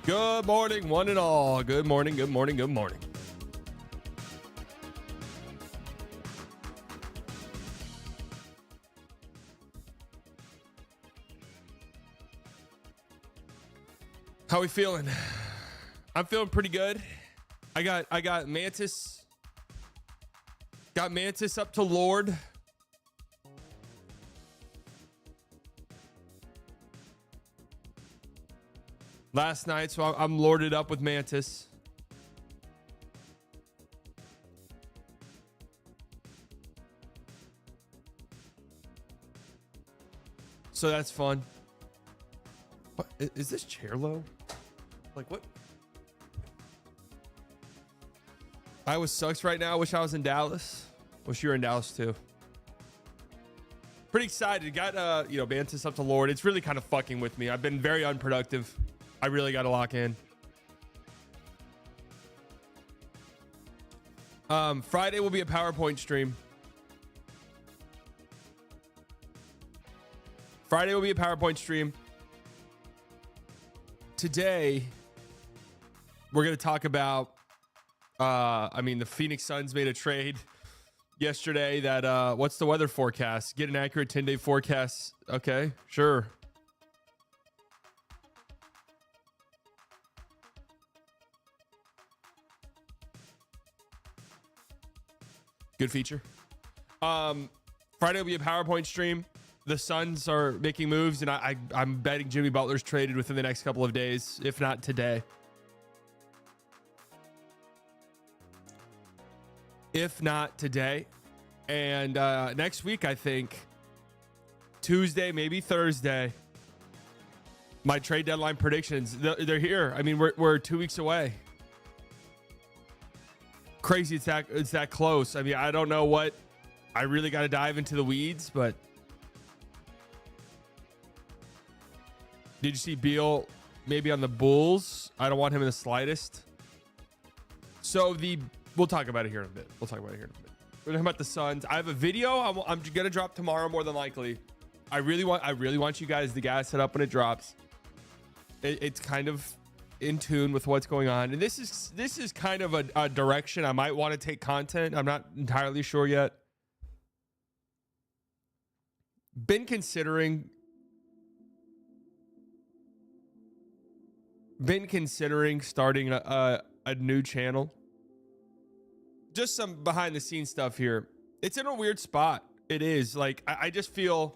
Good morning, one and all. Good morning, good morning, good morning. How we feeling? I'm feeling pretty good. I got Mantis. Got Mantis up to Lord. Last night, so I'm lorded up with Mantis. So that's fun. What is this chair low? Like what? Iowa sucks right now. Wish I was in Dallas. Wish you were in Dallas too. Pretty excited. Got Mantis up to Lord. It's really kind of fucking with me. I've been very unproductive. I really got to lock in. Friday will be a PowerPoint stream. Friday will be a PowerPoint stream. Today, we're going to talk about, the Phoenix Suns made a trade yesterday that, what's the weather forecast? Get an accurate 10-day forecast. Okay, sure. Good feature. Friday will be a PowerPoint stream. The Suns are making moves, and I'm betting Jimmy Butler's traded within the next couple of days, if not today. If not today. And next week, I think, Tuesday, maybe Thursday, my trade deadline predictions, they're here. I mean, we're 2 weeks away. Crazy it's that close. I mean, I don't know what. I really got to dive into the weeds, but did you see Beal maybe on the Bulls? I don't want him in the slightest. So we'll talk about it here in a bit. We're talking about the Suns. I have a video I'm gonna drop tomorrow, more than likely. I really want you guys to gas it up when it drops. It's kind of in tune with what's going on, and this is kind of a direction I might want to take content. I'm not entirely sure yet. Been considering starting a new channel. Just some behind the scenes stuff here. It's in a weird spot. It is like I just feel.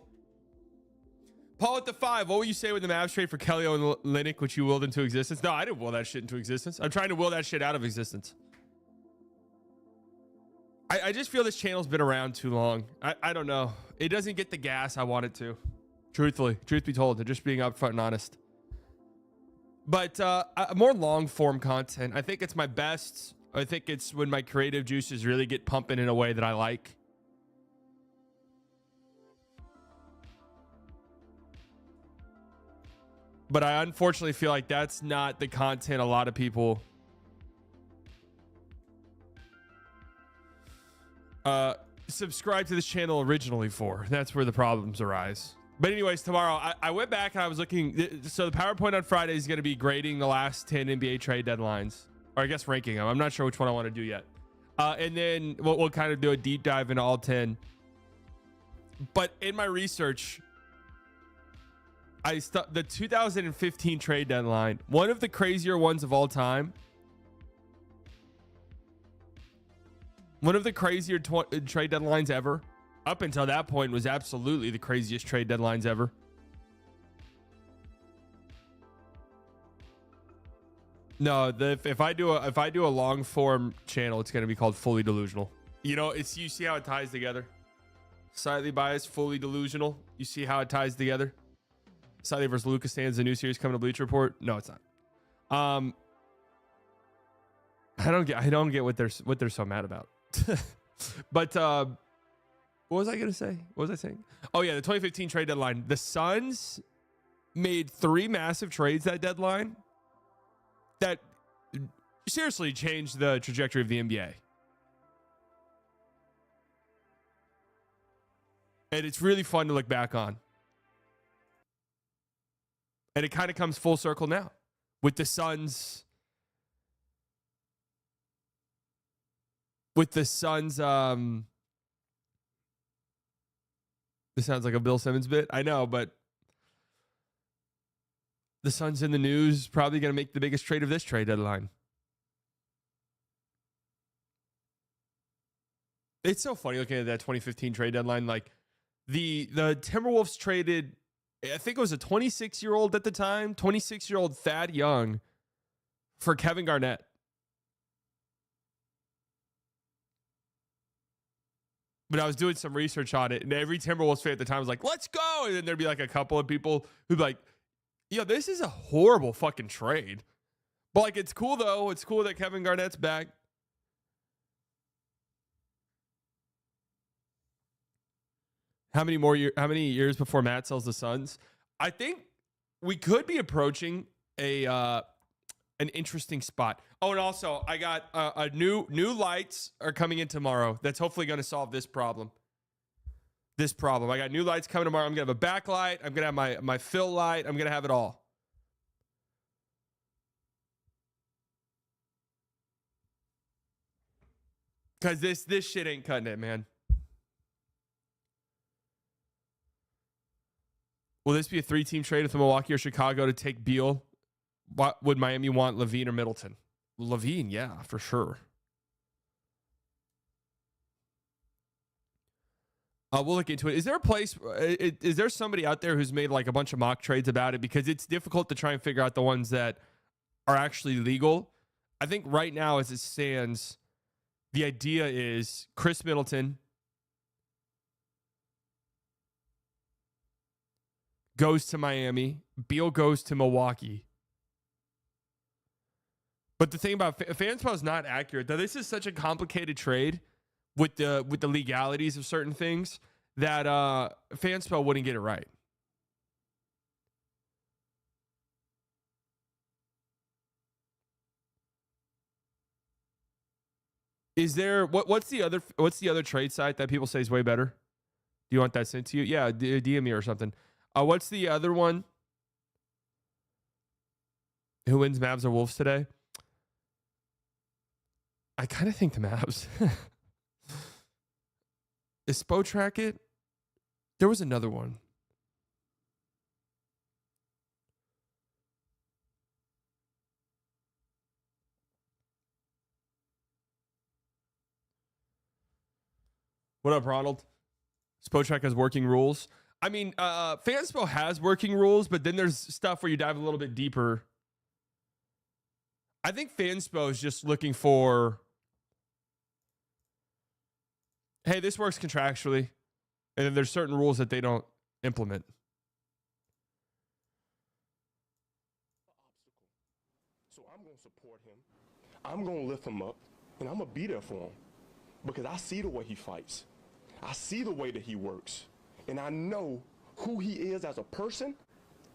Paul at the 5, what will you say when the Mavs trade for Kelly and Linnick, which you willed into existence? No, I didn't will that shit into existence. I'm trying to will that shit out of existence. I just feel this channel's been around too long. I don't know. It doesn't get the gas I want it to. Truth be told, just being upfront and honest. But more long form content. I think it's my best. I think it's when my creative juices really get pumping in a way that I like. But I unfortunately feel like that's not the content a lot of people subscribe to this channel originally for. That's where the problems arise. But anyways, tomorrow I went back and I was looking. So the PowerPoint on Friday is going to be grading the last 10 NBA trade deadlines, or I guess ranking them. I'm not sure which one I want to do yet. And then we'll kind of do a deep dive into all 10. But in my research, the 2015 trade deadline, one of the crazier ones of all time. One of the crazier trade deadlines ever. Up until that point was absolutely the craziest trade deadlines ever. No, if I do a long form channel, it's going to be called Fully Delusional. You know, you see how it ties together. Slightly biased, fully delusional. You see how it ties together. Slightly versus Lucas Sands, the new series coming to Bleacher Report. No, it's not. I don't get what they're so mad about. But what was I gonna say? What was I saying? Oh yeah, the 2015 trade deadline. The Suns made 3 massive trades that deadline that seriously changed the trajectory of the NBA. And it's really fun to look back on. And it kind of comes full circle now. with the Suns. With the Suns, this sounds like a Bill Simmons bit. I know, but the Suns in the news, probably going to make the biggest trade of this trade deadline. It's so funny looking at that 2015 trade deadline. Like the Timberwolves traded, I think it was a 26-year-old at the time, 26-year-old Thad Young for Kevin Garnett. But I was doing some research on it, and every Timberwolves fan at the time was like, let's go. And then there'd be like a couple of people who'd be like, yo, this is a horrible fucking trade. But like, it's cool though. It's cool that Kevin Garnett's back. How many years before Matt sells the Suns? I think we could be approaching an interesting spot. Oh, and also I got a new lights are coming in tomorrow. That's hopefully going to solve this problem. I got new lights coming tomorrow. I'm going to have a backlight. I'm going to have my fill light. I'm going to have it all. Because this shit ain't cutting it, man. Will this be a 3-team trade with Milwaukee or Chicago to take Beal? What would Miami want, LaVine or Middleton? LaVine, yeah, for sure. We'll look into it. Is there a place, is there somebody out there who's made like a bunch of mock trades about it? Because it's difficult to try and figure out the ones that are actually legal. I think right now as it stands, the idea is Chris Middleton goes to Miami. Beal goes to Milwaukee. But the thing about Fanspo is not accurate. Though this is such a complicated trade with the legalities of certain things that Fanspo wouldn't get it right. Is there what's the other trade site that people say is way better? Do you want that sent to you? Yeah, DM me or something. What's the other one? Who wins, Mavs or Wolves today? I kind of think the Mavs. Is Spotrack it? There was another one. What up, Ronald? Spotrack has working rules. I mean, Fanspo has working rules, but then there's stuff where you dive a little bit deeper. I think Fanspo is just looking for, hey, this works contractually, and then there's certain rules that they don't implement. So I'm going to support him. I'm going to lift him up, and I'm going to be there for him because I see the way he fights. I see the way that he works, and I know who he is as a person,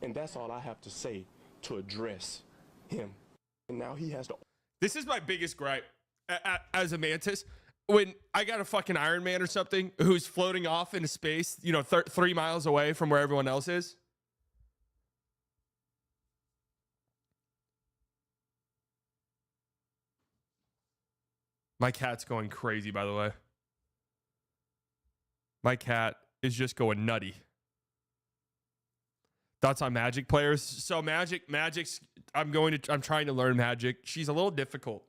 and that's all I have to say to address him. And now he has to. This is my biggest gripe as a Mantis. When I got a fucking Iron Man or something who's floating off into space, 3 miles away from where everyone else is. My cat's going crazy, by the way. My cat is just going nutty. Thoughts on Magic players? So Magic's, I'm trying to learn Magic. She's a little difficult.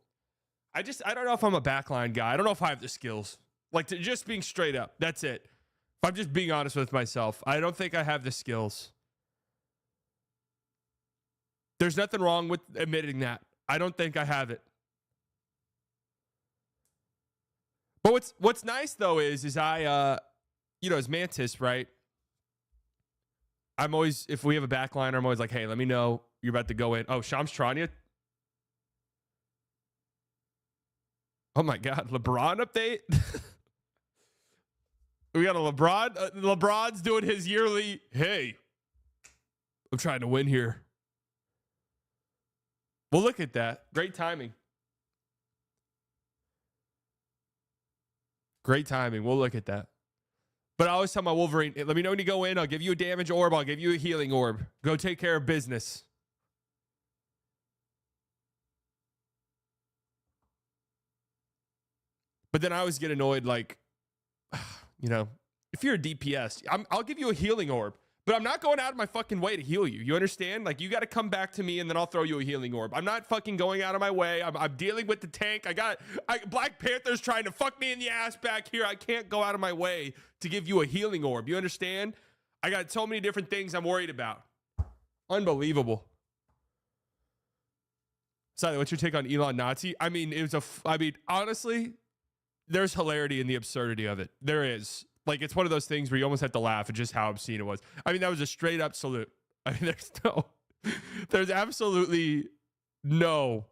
I don't know if I'm a backline guy. I don't know if I have the skills. Like, just being straight up. That's it. If I'm just being honest with myself, I don't think I have the skills. There's nothing wrong with admitting that. I don't think I have it. But what's nice though is I as Mantis, right? I'm always, if we have a backliner, I'm always like, hey, let me know you're about to go in. Oh, Shams Charania. Oh my God, LeBron update. We got a LeBron. LeBron's doing his yearly, hey, I'm trying to win here. We'll look at that. Great timing. Great timing. We'll look at that. But I always tell my Wolverine, let me know when you go in. I'll give you a damage orb. I'll give you a healing orb. Go take care of business. But then I always get annoyed, like, you know, if you're a DPS, I'll give you a healing orb, but I'm not going out of my fucking way to heal you. You understand? Like, you got to come back to me, and then I'll throw you a healing orb. I'm not fucking going out of my way. I'm dealing with the tank. Black Panther's trying to fuck me in the ass back here. I can't go out of my way to give you a healing orb. You understand? I got so many different things I'm worried about. Unbelievable. Sally, what's your take on Elon Nazi? I mean, honestly, there's hilarity in the absurdity of it. There is. Like, it's one of those things where you almost have to laugh at just how obscene it was. I mean, that was a straight up salute. I mean, there's absolutely no.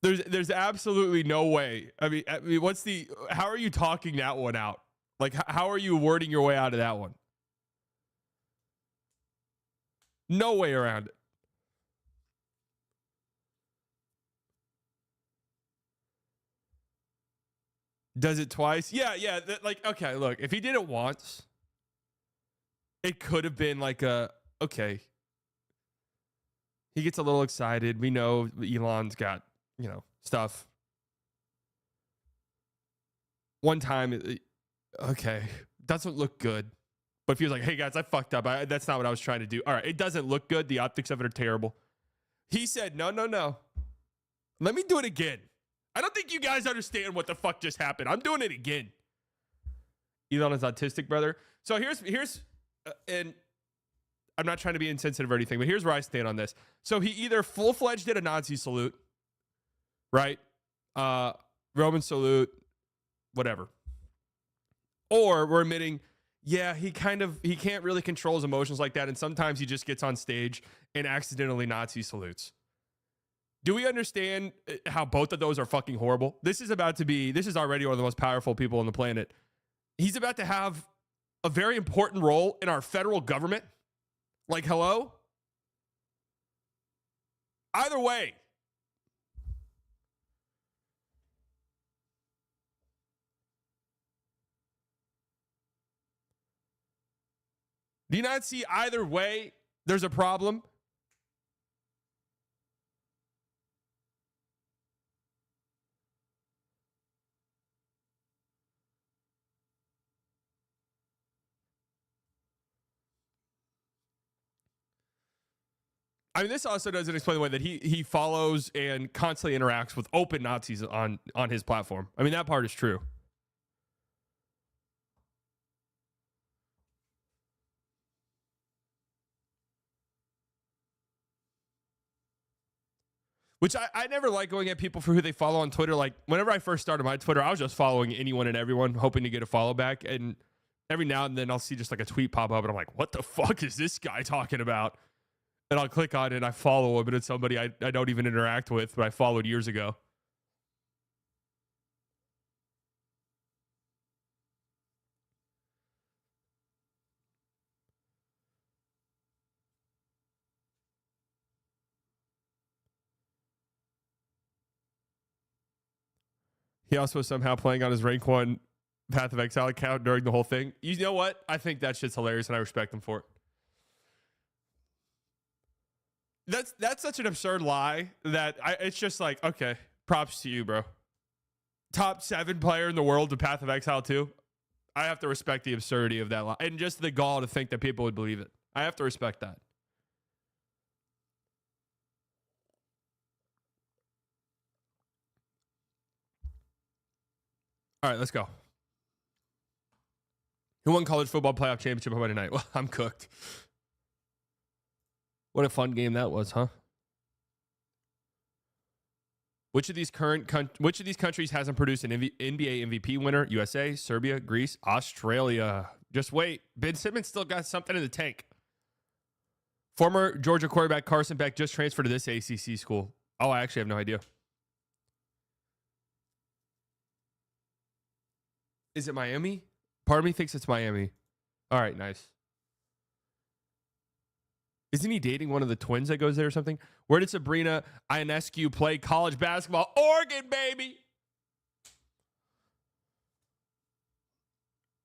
There's absolutely no way. I mean, how are you talking that one out? Like, how are you wording your way out of that one? No way around it. Does it twice? Yeah. Okay, look, if he did it once, it could have been like okay. He gets a little excited. We know Elon's got, stuff. One time, okay, doesn't look good. But if he was like, hey, guys, I fucked up. That's not what I was trying to do. All right, it doesn't look good. The optics of it are terrible. He said, no. Let me do it again. I don't think you guys understand what the fuck just happened. I'm doing it again. Elon is autistic, brother. So here's and I'm not trying to be insensitive or anything, but here's where I stand on this. So he either full-fledged did a Nazi salute, right? Roman salute, whatever. Or we're admitting, yeah, he can't really control his emotions like that, and sometimes he just gets on stage and accidentally Nazi salutes. Do we understand how both of those are fucking horrible? This is already one of the most powerful people on the planet. He's about to have a very important role in our federal government. Like, hello? Either way. Do you not see either way there's a problem? I mean, this also doesn't explain the way that he follows and constantly interacts with open Nazis on his platform. I mean, that part is true. Which I never like going at people for who they follow on Twitter. Like, whenever I first started my Twitter, I was just following anyone and everyone, hoping to get a follow back. And every now and then I'll see just like a tweet pop up, and I'm like, what the fuck is this guy talking about? And I'll click on it and I follow him, and it's somebody I don't even interact with, but I followed years ago. He also was somehow playing on his rank 1 Path of Exile account during the whole thing. You know what? I think that shit's hilarious, and I respect him for it. That's such an absurd lie that it's just like, okay, props to you, bro. Top 7 player in the world to Path of Exile 2. I have to respect the absurdity of that lie. And just the gall to think that people would believe it. I have to respect that. All right, let's go. Who won college football playoff championship on Monday night? Well, I'm cooked. What a fun game that was, huh? Which of these countries hasn't produced an NBA MVP winner? USA, Serbia, Greece, Australia. Just wait. Ben Simmons still got something in the tank. Former Georgia quarterback Carson Beck just transferred to this ACC school. Oh, I actually have no idea. Is it Miami? Part of me thinks it's Miami. All right, nice. Isn't he dating one of the twins that goes there or something? Where did Sabrina Ionescu play college basketball? Oregon, baby.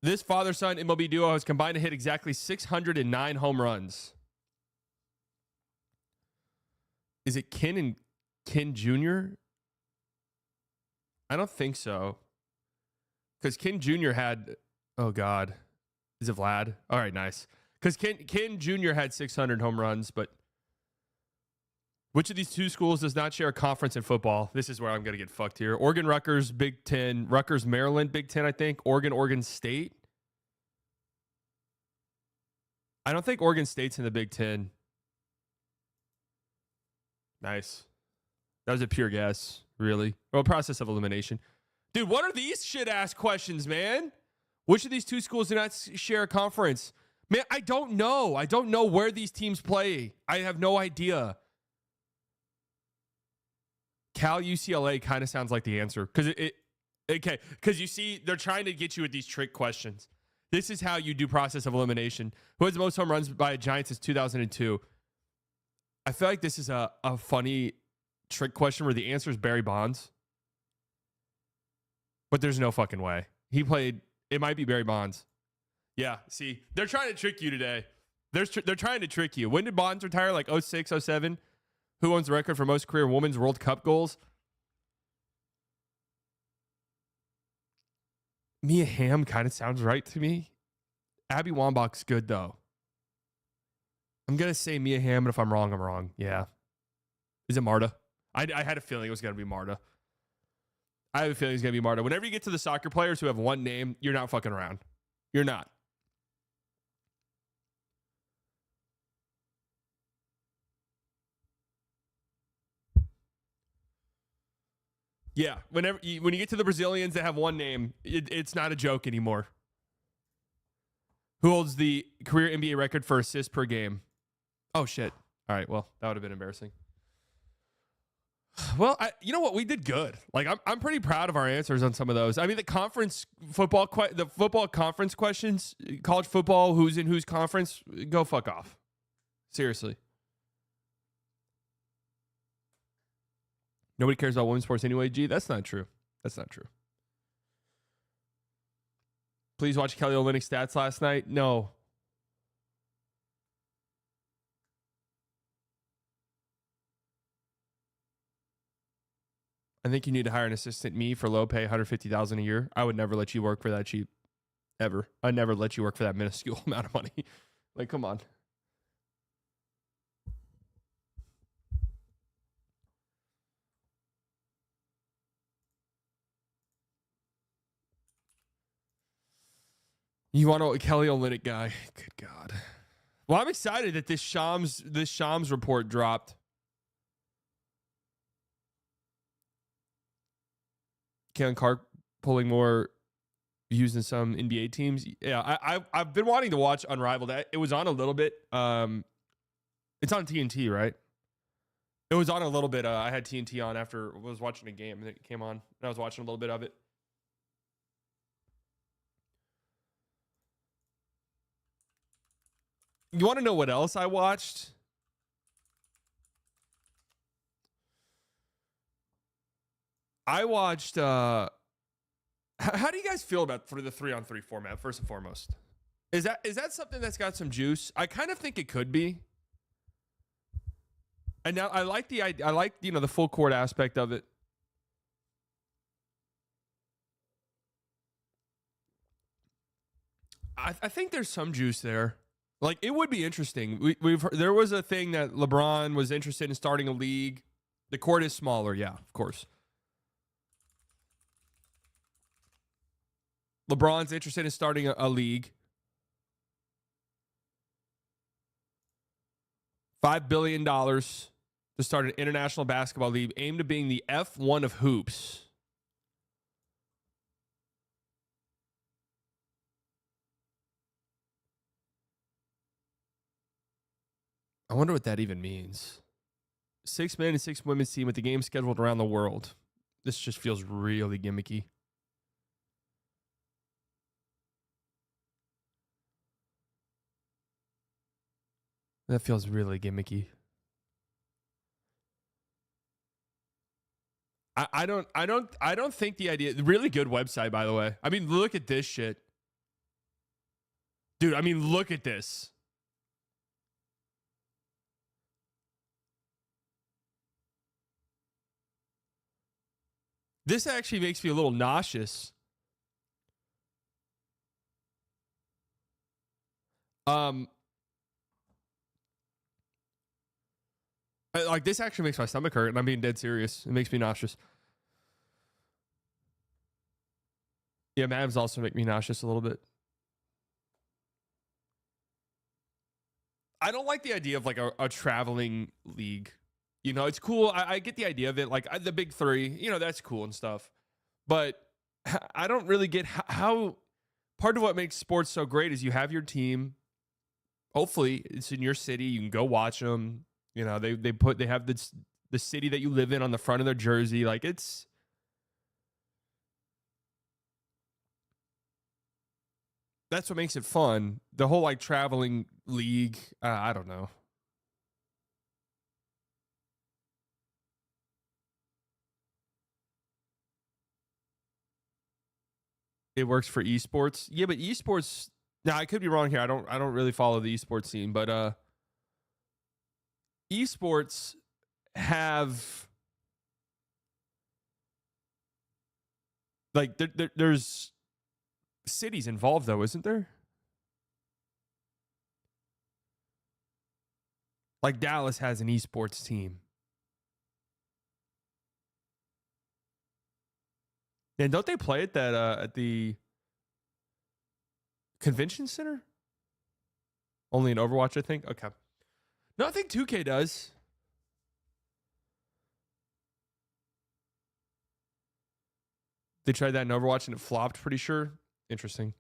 This father-son MLB duo has combined to hit exactly 609 home runs. Is it Ken and Ken Jr.? I don't think so. Because Ken Jr. had, oh God, is it Vlad? All right, nice. Because Ken Jr. had 600 home runs, but which of these two schools does not share a conference in football? This is where I'm going to get fucked here. Oregon, Rutgers, Big Ten. Rutgers, Maryland, Big Ten, I think. Oregon, Oregon State. I don't think Oregon State's in the Big Ten. Nice. That was a pure guess, really. Well, process of elimination. Dude, what are these shit-ass questions, man? Which of these two schools do not share a conference? Man, I don't know. I don't know where these teams play. I have no idea. Cal UCLA kind of sounds like the answer. Because you see, they're trying to get you with these trick questions. This is how you do process of elimination. Who has the most home runs by a Giant since 2002? I feel like this is a funny trick question where the answer is Barry Bonds. But there's no fucking way. It might be Barry Bonds. Yeah, see, they're trying to trick you today. They're trying to trick you. When did Bonds retire? Like 06, 07? Who owns the record for most career Women's World Cup goals? Mia Hamm kind of sounds right to me. Abby Wambach's good, though. I'm going to say Mia Hamm, and if I'm wrong, I'm wrong. Yeah. Is it Marta? I had a feeling it was going to be Marta. I have a feeling it's going to be Marta. Whenever you get to the soccer players who have one name, you're not fucking around. You're not. Yeah, when you get to the Brazilians that have one name, it's not a joke anymore. Who holds the career NBA record for assists per game? Oh, shit. All right, well, that would have been embarrassing. Well, you know what? We did good. Like, I'm pretty proud of our answers on some of those. I mean, the football conference questions, college football, who's in whose conference, go fuck off. Seriously. Nobody cares about women's sports anyway. Gee, that's not true. That's not true. Please watch Kelly Olynyk's stats last night. No. I think you need to hire an assistant me for low pay, $150,000 a year. I would never let you work for that cheap. Ever. I'd never let you work for that minuscule amount of money. Like, come on. You want a Kelly Olynyk guy? Good God. Well, I'm excited that this Shams report dropped. Kalen Clark pulling more views than some NBA teams. Yeah, I've been wanting to watch Unrivaled. It was on a little bit. It's on TNT, right? It was on a little bit. I had TNT on after I was watching a game, and it came on, and I was watching a little bit of it. You want to know what else I watched? I watched. How do you guys feel about for the 3-on-3 format? First and foremost, is that something that's got some juice? I kind of think it could be. And now I like the full court aspect of it. I think there's some juice there. Like, it would be interesting. There was a thing that LeBron was interested in starting a league. The court is smaller, yeah, of course. LeBron's interested in starting a league. $5 billion to start an international basketball league aimed at being the F1 of hoops. I wonder what that even means. 6 men and 6 women's team with the game scheduled around the world. This just feels really gimmicky. That feels really gimmicky. I don't think the idea. Really good website, by the way. I mean, look at this shit, dude. I mean, look at this. This actually makes me a little nauseous. Like, this actually makes my stomach hurt, and I'm being dead serious. It makes me nauseous. Yeah, Mavs also make me nauseous a little bit. I don't like the idea of like a traveling league. You know, it's cool. I get the idea of it. Like the big three, you know, that's cool and stuff. But I don't really get how part of what makes sports so great is you have your team. Hopefully, it's in your city. You can go watch them. You know, they have the city that you live in on the front of their jersey. Like, that's what makes it fun. The whole like traveling league, I don't know. It works for esports. Yeah, but esports. Now, I could be wrong here. I don't really follow the esports scene, but esports have like there's cities involved though, isn't there? Like Dallas has an esports team. And don't they play at that at the convention center? Only in Overwatch, I think. Okay. No, I think 2K does. They tried that in Overwatch and it flopped, pretty sure. Interesting.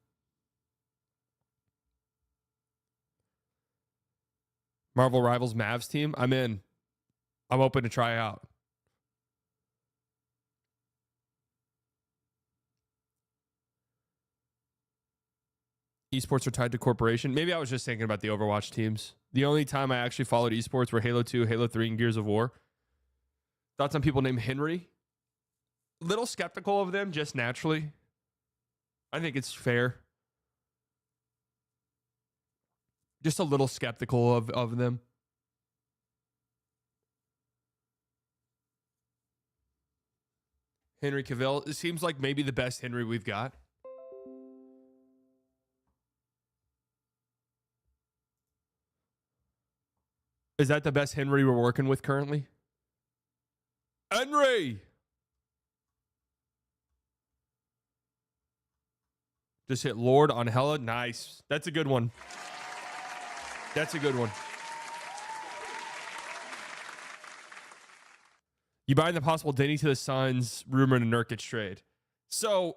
Marvel Rivals Mavs team. I'm in. I'm open to try out. Esports are tied to corporation. Maybe I was just thinking about the Overwatch teams. The only time I actually followed esports were Halo 2, Halo 3, and Gears of War. Thoughts on people named Henry? Little skeptical of them, just naturally. I think it's fair. Just a little skeptical of them. Henry Cavill. It seems like maybe the best Henry we've got. Is that the best Henry we're working with currently? Henry! Just hit Lord on Hella. Nice. That's a good one. That's a good one. You buying the possible Denny to the Suns rumor in a Nurkic trade? So,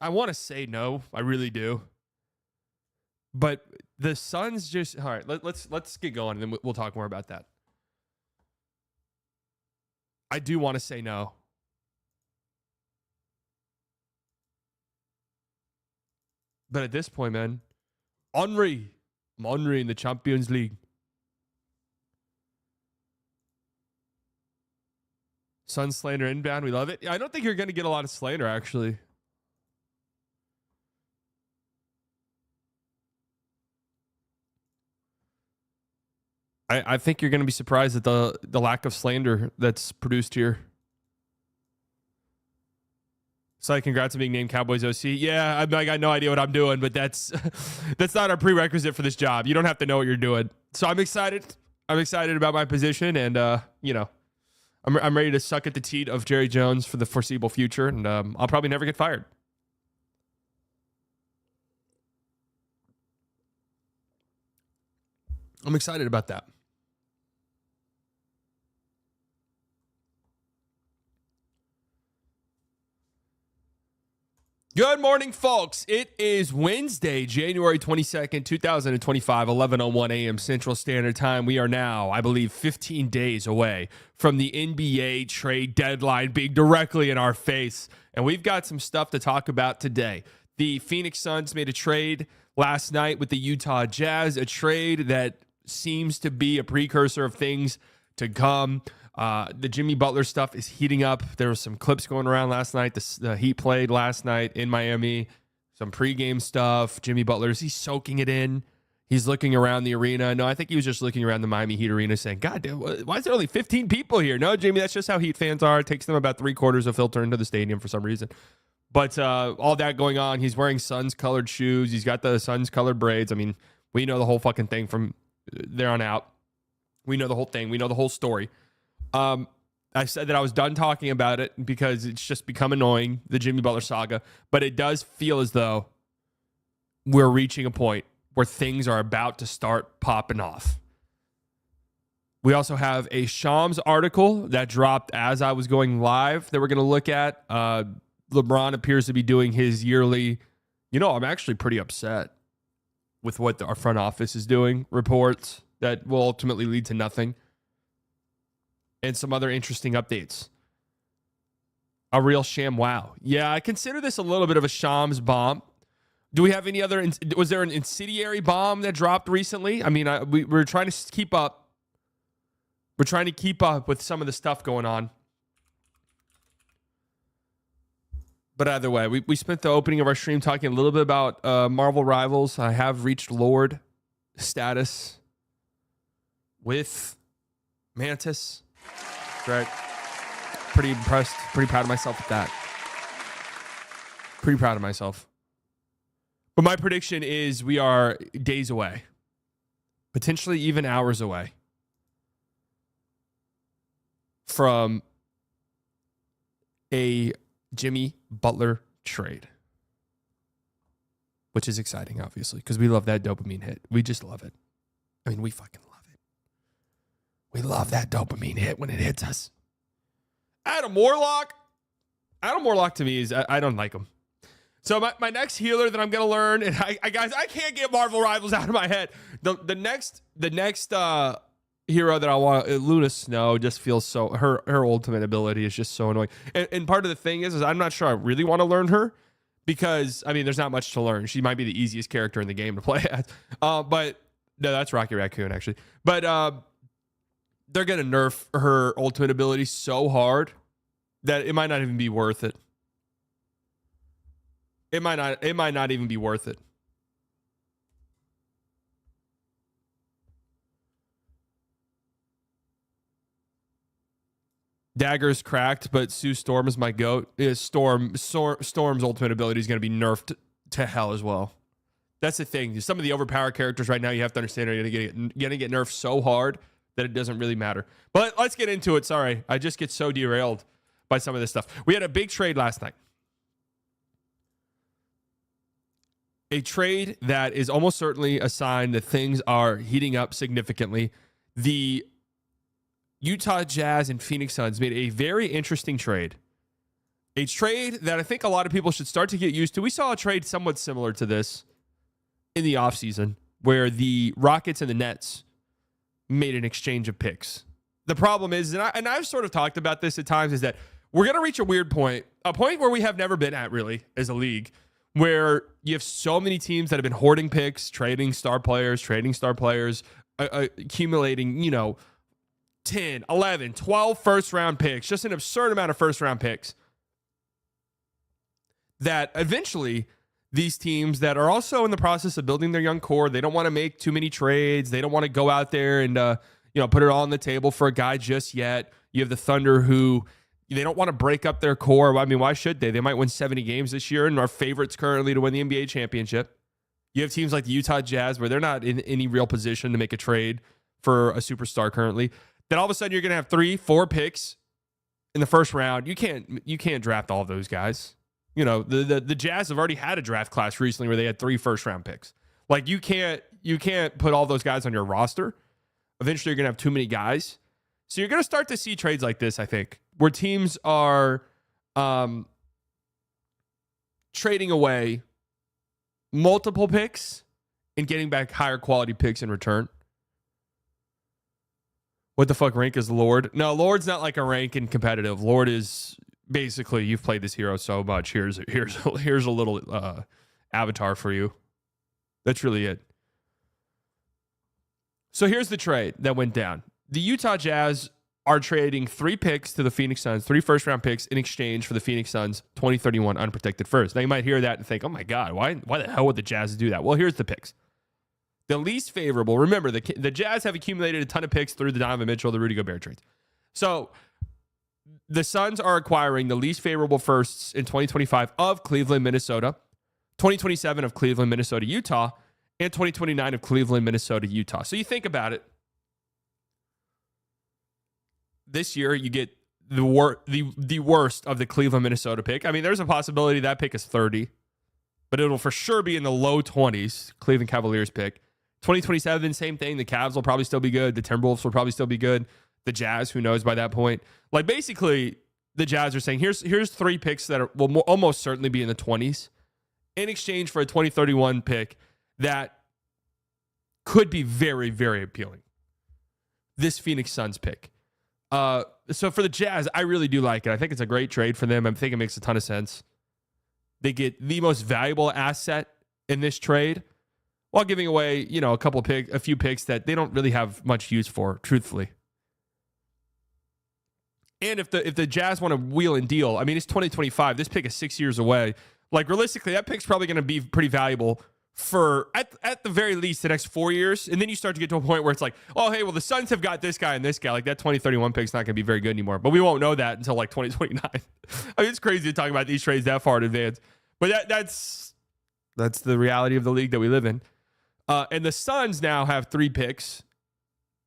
I want to say no. I really do. But the Suns just... All right, let's get going, and then we'll talk more about that. I do want to say no. But at this point, man, Henry. I'm Henry in the Champions League. Sun slander inbound. We love it. I don't think you're going to get a lot of slander, actually. I think you're going to be surprised at the lack of slander that's produced here. So congrats on being named Cowboys OC. Yeah, I got no idea what I'm doing, but that's not a prerequisite for this job. You don't have to know what you're doing. So I'm excited. I'm excited about my position, and you know, I'm ready to suck at the teat of Jerry Jones for the foreseeable future, and I'll probably never get fired. I'm excited about that. Good morning, folks. It is Wednesday, January 22nd, 2025, 11:01 a.m. Central Standard Time. We are now, I believe, 15 days away from the NBA trade deadline being directly in our face. And we've got some stuff to talk about today. The Phoenix Suns made a trade last night with the Utah Jazz, a trade that seems to be a precursor of things to come. The Jimmy Butler stuff is heating up. There were some clips going around last night. The Heat played last night in Miami. Some pregame stuff. Jimmy Butler, is he soaking it in? He's looking around the arena. No, I think he was just looking around the Miami Heat arena saying, God damn, why is there only 15 people here? No, Jamie, that's just how Heat fans are. It takes them about 3/4 to filter into the stadium for some reason. But all that going on, he's wearing Suns-colored shoes. He's got the Suns-colored braids. I mean, we know the whole fucking thing from there on out. We know the whole thing. We know the whole story. I said that I was done talking about it because it's just become annoying, the Jimmy Butler saga. But it does feel as though we're reaching a point where things are about to start popping off. We also have a Shams article that dropped as I was going live that we're going to look at. LeBron appears to be doing his yearly, I'm actually pretty upset with what our front office is doing, reports that will ultimately lead to nothing. And some other interesting updates. A real sham wow. Yeah, I consider this a little bit of a Shams bomb. Do we have any other? Was there an incendiary bomb that dropped recently? I mean, we're trying to keep up. We're trying to keep up with some of the stuff going on. But either way, we spent the opening of our stream talking a little bit about Marvel Rivals. I have reached Lord status with Mantis. Right. Pretty impressed. Pretty proud of myself with that. Pretty proud of myself. But my prediction is we are days away. Potentially even hours away from a Jimmy Butler trade. Which is exciting, obviously, because we love that dopamine hit. We just love it. I mean, we fucking love it. We love that dopamine hit when it hits us. Adam Warlock to me is, I don't like him. So my next healer that I'm going to learn, and guys, I can't get Marvel Rivals out of my head. The next hero that I want, Luna Snow, just feels so, her ultimate ability is just so annoying. And part of the thing is I'm not sure I really want to learn her because, I mean, there's not much to learn. She might be the easiest character in the game to play as. But no, that's Rocky Raccoon, actually. But, they're going to nerf her ultimate ability so hard that it might not even be worth it. It might not even be worth it. Dagger's cracked, but Sue Storm is my GOAT. Storm's ultimate ability is going to be nerfed to hell as well. That's the thing. Some of the overpowered characters right now, you have to understand, are going to get nerfed so hard that it doesn't really matter. But let's get into it. Sorry, I just get so derailed by some of this stuff. We had a big trade last night. A trade that is almost certainly a sign that things are heating up significantly. The Utah Jazz and Phoenix Suns made a very interesting trade. A trade that I think a lot of people should start to get used to. We saw a trade somewhat similar to this in the offseason where the Rockets and the Nets made an exchange of picks. The problem is, and I've sort of talked about this at times, is that we're going to reach a weird point, a point where we have never been at really as a league, where you have so many teams that have been hoarding picks, trading star players, accumulating, 10, 11, 12 first-round picks, just an absurd amount of first-round picks, that eventually these teams that are also in the process of building their young core, they don't want to make too many trades. They don't want to go out there and put it all on the table for a guy just yet. You have the Thunder who they don't want to break up their core. I mean, why should they? They might win 70 games this year and are favorites currently to win the NBA championship. You have teams like the Utah Jazz where they're not in any real position to make a trade for a superstar currently. Then all of a sudden you're going to have 3-4 picks in the first round. You can't draft all of those guys. The Jazz have already had a draft class recently where they had 3 first-round picks. Like, you can't put all those guys on your roster. Eventually, you're going to have too many guys. So you're going to start to see trades like this, I think, where teams are trading away multiple picks and getting back higher quality picks in return. What the fuck rank is Lord? No, Lord's not like a rank in competitive. Lord is basically, you've played this hero so much. Here's a little avatar for you. That's really it. So here's the trade that went down. The Utah Jazz are trading 3 picks to the Phoenix Suns, 3 first-round picks in exchange for the Phoenix Suns 2031 unprotected first. Now you might hear that and think, oh my God, why the hell would the Jazz do that? Well, here's the picks. The least favorable, remember, the Jazz have accumulated a ton of picks through the Donovan Mitchell, the Rudy Gobert trades. So the Suns are acquiring the least favorable firsts in 2025 of Cleveland, Minnesota, 2027 of Cleveland, Minnesota, Utah, and 2029 of Cleveland, Minnesota, Utah. So you think about it. This year, you get the worst of the Cleveland, Minnesota pick. I mean, there's a possibility that pick is 30, but it'll for sure be in the low 20s, Cleveland Cavaliers pick. 2027, same thing. The Cavs will probably still be good. The Timberwolves will probably still be good. The Jazz, who knows by that point. Like, basically, the Jazz are saying, here's 3 picks that will almost certainly be in the 20s in exchange for a 2031 pick that could be very, very appealing. This Phoenix Suns pick. So for the Jazz, I really do like it. I think it's a great trade for them. I think it makes a ton of sense. They get the most valuable asset in this trade while giving away, a few picks that they don't really have much use for, truthfully. And if the Jazz want to wheel and deal, I mean, it's 2025. This pick is 6 years away. Like, realistically, that pick's probably going to be pretty valuable for, at the very least, the next 4 years. And then you start to get to a point where it's like, oh, hey, well, the Suns have got this guy and this guy. Like, that 2031 pick's not going to be very good anymore. But we won't know that until, 2029. I mean, it's crazy to talk about these trades that far in advance. But that's the reality of the league that we live in. And the Suns now have 3 picks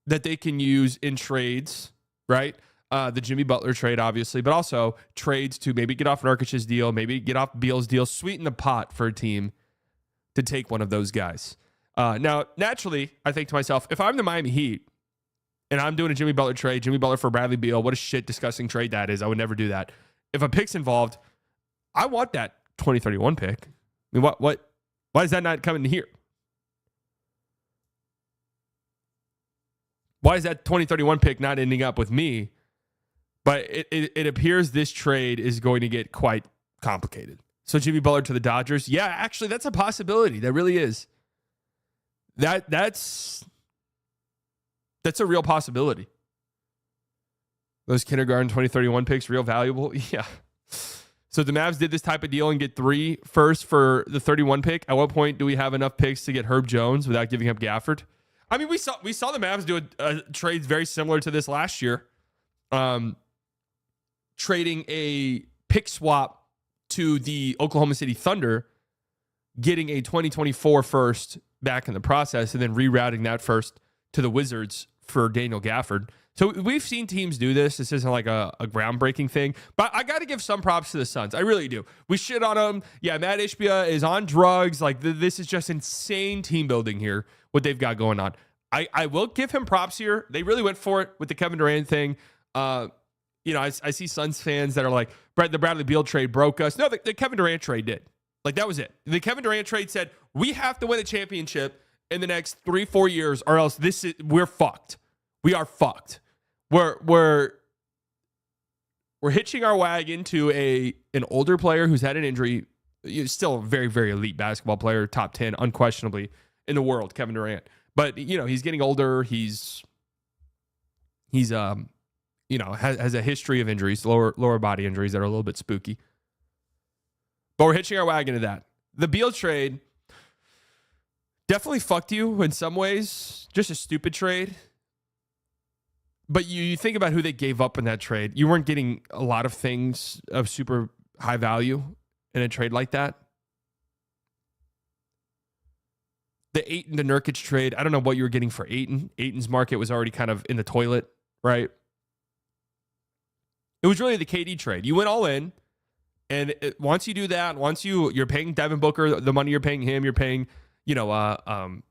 that they can use in trades, right? The Jimmy Butler trade, obviously, but also trades to maybe get off Nurkic's deal, maybe get off Beal's deal, sweeten the pot for a team to take one of those guys. Now, naturally, I think to myself, if I'm the Miami Heat and I'm doing a Jimmy Butler trade, Jimmy Butler for Bradley Beal, what a shit, disgusting trade that is. I would never do that. If a pick's involved, I want that 2031 pick. I mean, why is that not coming here? Why is that 2031 pick not ending up with me? But it appears this trade is going to get quite complicated. So Jimmy Butler to the Dodgers. Yeah, actually, that's a possibility. That really is. That's a real possibility. Those kindergarten 2031 picks, real valuable. Yeah. So the Mavs did this type of deal and get 3 firsts for the 31 pick. At what point do we have enough picks to get Herb Jones without giving up Gafford? I mean, we saw the Mavs do a trade very similar to this last year. Trading a pick swap to the Oklahoma City Thunder, getting a 2024 first back in the process, and then rerouting that first to the Wizards for Daniel Gafford. So we've seen teams do this. This isn't like a groundbreaking thing, but I got to give some props to the Suns. I really do. We shit on them. Yeah, Matt Ishbia is on drugs. Like, this is just insane team building here, what they've got going on. I will give him props here. They really went for it with the Kevin Durant thing. I see Suns fans that are like, the Bradley Beal trade broke us. No, the Kevin Durant trade did. Like, that was it. The Kevin Durant trade said, we have to win a championship in the next 3-4 years, or else we're fucked. We are fucked. We're hitching our wagon to an older player who's had an injury. Still a very, very elite basketball player, top 10, unquestionably, in the world, Kevin Durant. But, he's getting older. He's has a history of injuries, lower body injuries that are a little bit spooky. But we're hitching our wagon to that. The Beal trade definitely fucked you in some ways. Just a stupid trade. But you think about who they gave up in that trade. You weren't getting a lot of things of super high value in a trade like that. The Ayton to Nurkic trade, I don't know what you were getting for Ayton. Ayton's market was already kind of in the toilet, right? It was really the KD trade. You went all in, and once you do that, once you're paying Devin Booker the money you're paying him, you're paying, Kevin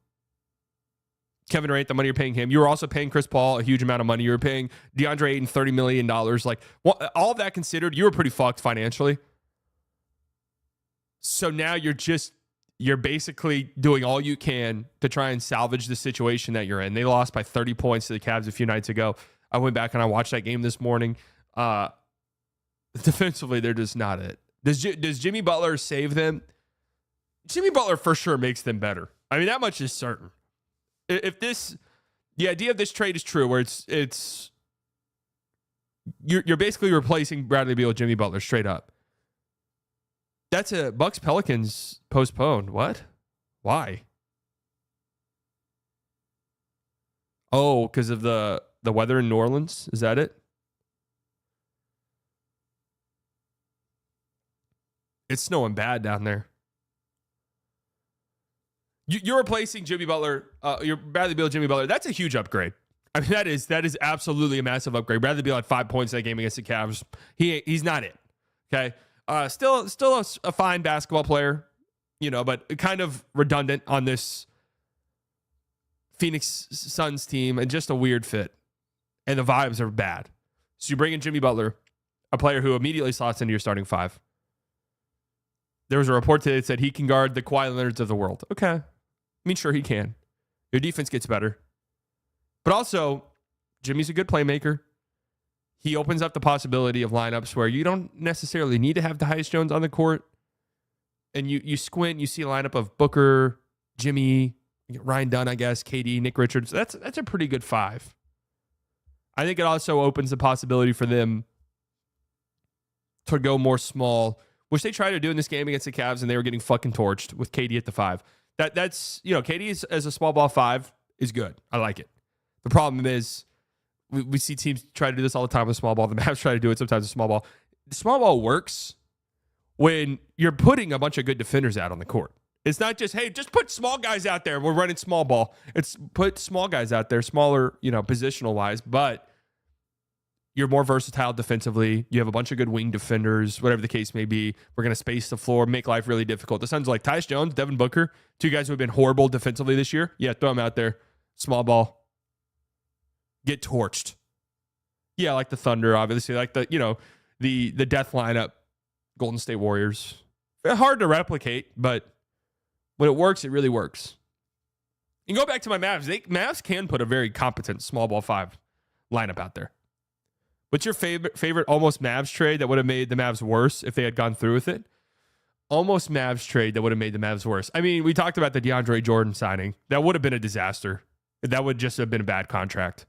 Durant the money you're paying him. You were also paying Chris Paul a huge amount of money. You were paying DeAndre Ayton $30 million. Like, all of that considered, you were pretty fucked financially. So now you're basically doing all you can to try and salvage the situation that you're in. They lost by 30 points to the Cavs a few nights ago. I went back and I watched that game this morning. Defensively, they're just not it. Does Jimmy Butler save them? Jimmy Butler for sure makes them better. I mean, that much is certain. If the idea of this trade is true, where you're basically replacing Bradley Beal with Jimmy Butler straight up. That's a Bucks Pelicans postponed. What? Why? Oh, because of the weather in New Orleans? Is that it? It's snowing bad down there. You're replacing Jimmy Butler. You're Bradley Beal, Jimmy Butler. That's a huge upgrade. I mean, that is absolutely a massive upgrade. Bradley Beal had 5 points in that game against the Cavs. He's not it. Okay. Still a fine basketball player, but kind of redundant on this Phoenix Suns team and just a weird fit. And the vibes are bad. So you bring in Jimmy Butler, a player who immediately slots into your starting five. There was a report today that said he can guard the Kawhi Leonards of the world. Okay. I mean, sure, he can. Your defense gets better. But also, Jimmy's a good playmaker. He opens up the possibility of lineups where you don't necessarily need to have Tyus Jones on the court. And you squint, you see a lineup of Booker, Jimmy, Ryan Dunn, I guess, KD, Nick Richards. That's a pretty good five. I think it also opens the possibility for them to go more small, which they tried to do in this game against the Cavs, and they were getting fucking torched with KD at the five. That's KD as a small ball five is good. I like it. The problem is we see teams try to do this all the time with small ball. The Mavs try to do it sometimes with small ball. The small ball works when you're putting a bunch of good defenders out on the court. It's not just, hey, just put small guys out there. We're running small ball. It's put small guys out there, smaller, positional wise, but you're more versatile defensively. You have a bunch of good wing defenders, whatever the case may be. We're going to space the floor, make life really difficult. The Suns like Tyus Jones, Devin Booker, two guys who have been horrible defensively this year. Yeah, throw them out there. Small ball. Get torched. Yeah, like the Thunder, obviously. Like the death lineup, Golden State Warriors. Hard to replicate, but when it works, it really works. And go back to my Mavs. Mavs can put a very competent small ball five lineup out there. What's your favorite almost Mavs trade that would have made the Mavs worse if they had gone through with it? Almost Mavs trade that would have made the Mavs worse. I mean, we talked about the DeAndre Jordan signing. That would have been a disaster. That would just have been a bad contract.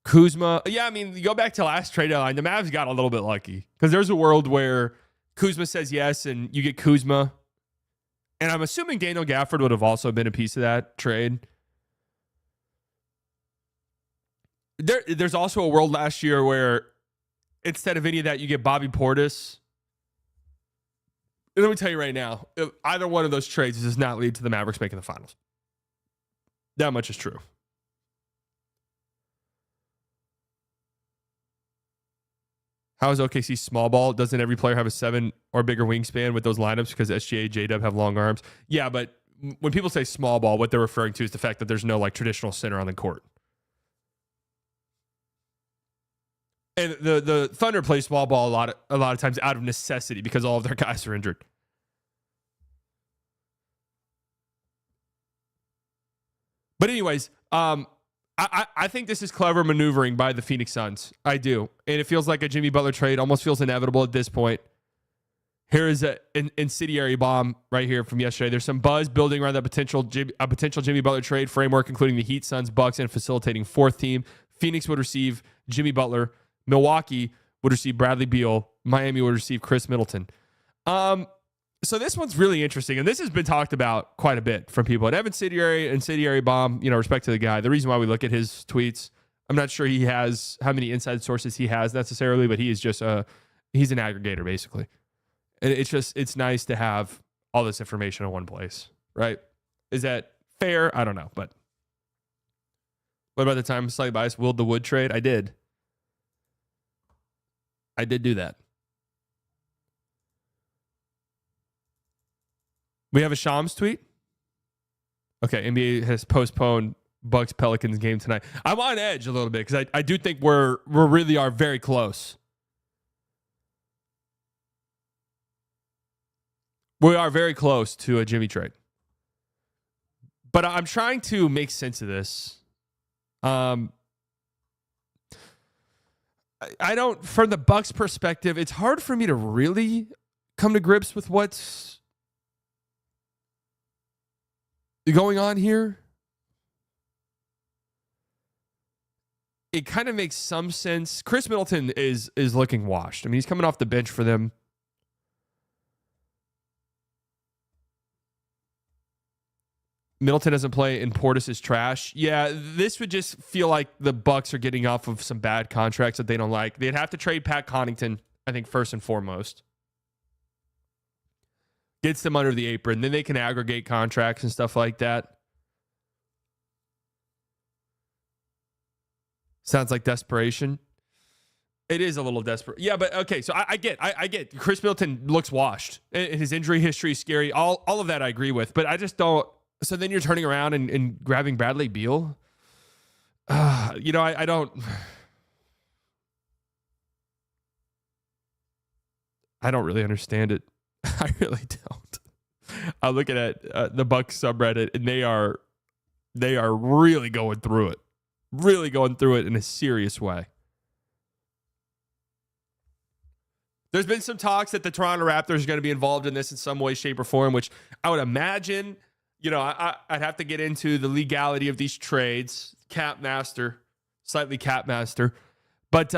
Kuzma. Yeah, I mean, you go back to last trade deadline. The Mavs got a little bit lucky because there's a world where Kuzma says yes and you get Kuzma. And I'm assuming Daniel Gafford would have also been a piece of that trade. There's also a world last year where instead of any of that, you get Bobby Portis. And let me tell you right now, if either one of those trades does not lead to the Mavericks making the finals. That much is true. How is OKC small ball? Doesn't every player have a 7 or bigger wingspan with those lineups because SGA, J-Dub have long arms? Yeah, but when people say small ball, what they're referring to is the fact that there's no traditional center on the court. And the Thunder play small ball a lot of times out of necessity because all of their guys are injured. But anyways, I think this is clever maneuvering by the Phoenix Suns. I do. And it feels like a Jimmy Butler trade. Almost feels inevitable at this point. Here is an incendiary bomb right here from yesterday. There's some buzz building around a potential Jimmy Butler trade framework, including the Heat, Suns, Bucks, and facilitating fourth team. Phoenix would receive Jimmy Butler. Milwaukee would receive Bradley Beal. Miami would receive Chris Middleton. So this one's really interesting, and this has been talked about quite a bit from people. And Evan Incendiary bomb, respect to the guy. The reason why we look at his tweets, I'm not sure he has how many inside sources he has necessarily, but he is just he's an aggregator basically. And it's nice to have all this information in one place, right? Is that fair? I don't know, but what about the time slightly biased willed the Wood trade? I did do that. We have a Shams tweet. Okay, NBA has postponed Bucks Pelicans game tonight. I'm on edge a little bit because I do think we really are very close. We are very close to a Jimmy trade. But I'm trying to make sense of this. I don't, from the Bucks perspective, it's hard for me to really come to grips with what's going on here. It kind of makes some sense. Chris Middleton is looking washed. I mean, he's coming off the bench for them. Middleton doesn't play and Portis is trash. Yeah, this would just feel like the Bucks are getting off of some bad contracts that they don't like. They'd have to trade Pat Connaughton, I think, first and foremost. Gets them under the apron. Then they can aggregate contracts and stuff like that. Sounds like desperation. It is a little desperate. Yeah, but okay, so I get Chris Middleton looks washed. His injury history is scary. All of that I agree with, but I just don't. So then you're turning around and grabbing Bradley Beal. I don't. I don't really understand it. I really don't. I'm looking at the Bucks subreddit, and they are really going through it. Really going through it in a serious way. There's been some talks that the Toronto Raptors are going to be involved in this in some way, shape, or form, which I would imagine, I'd have to get into the legality of these trades. Slightly cap master. But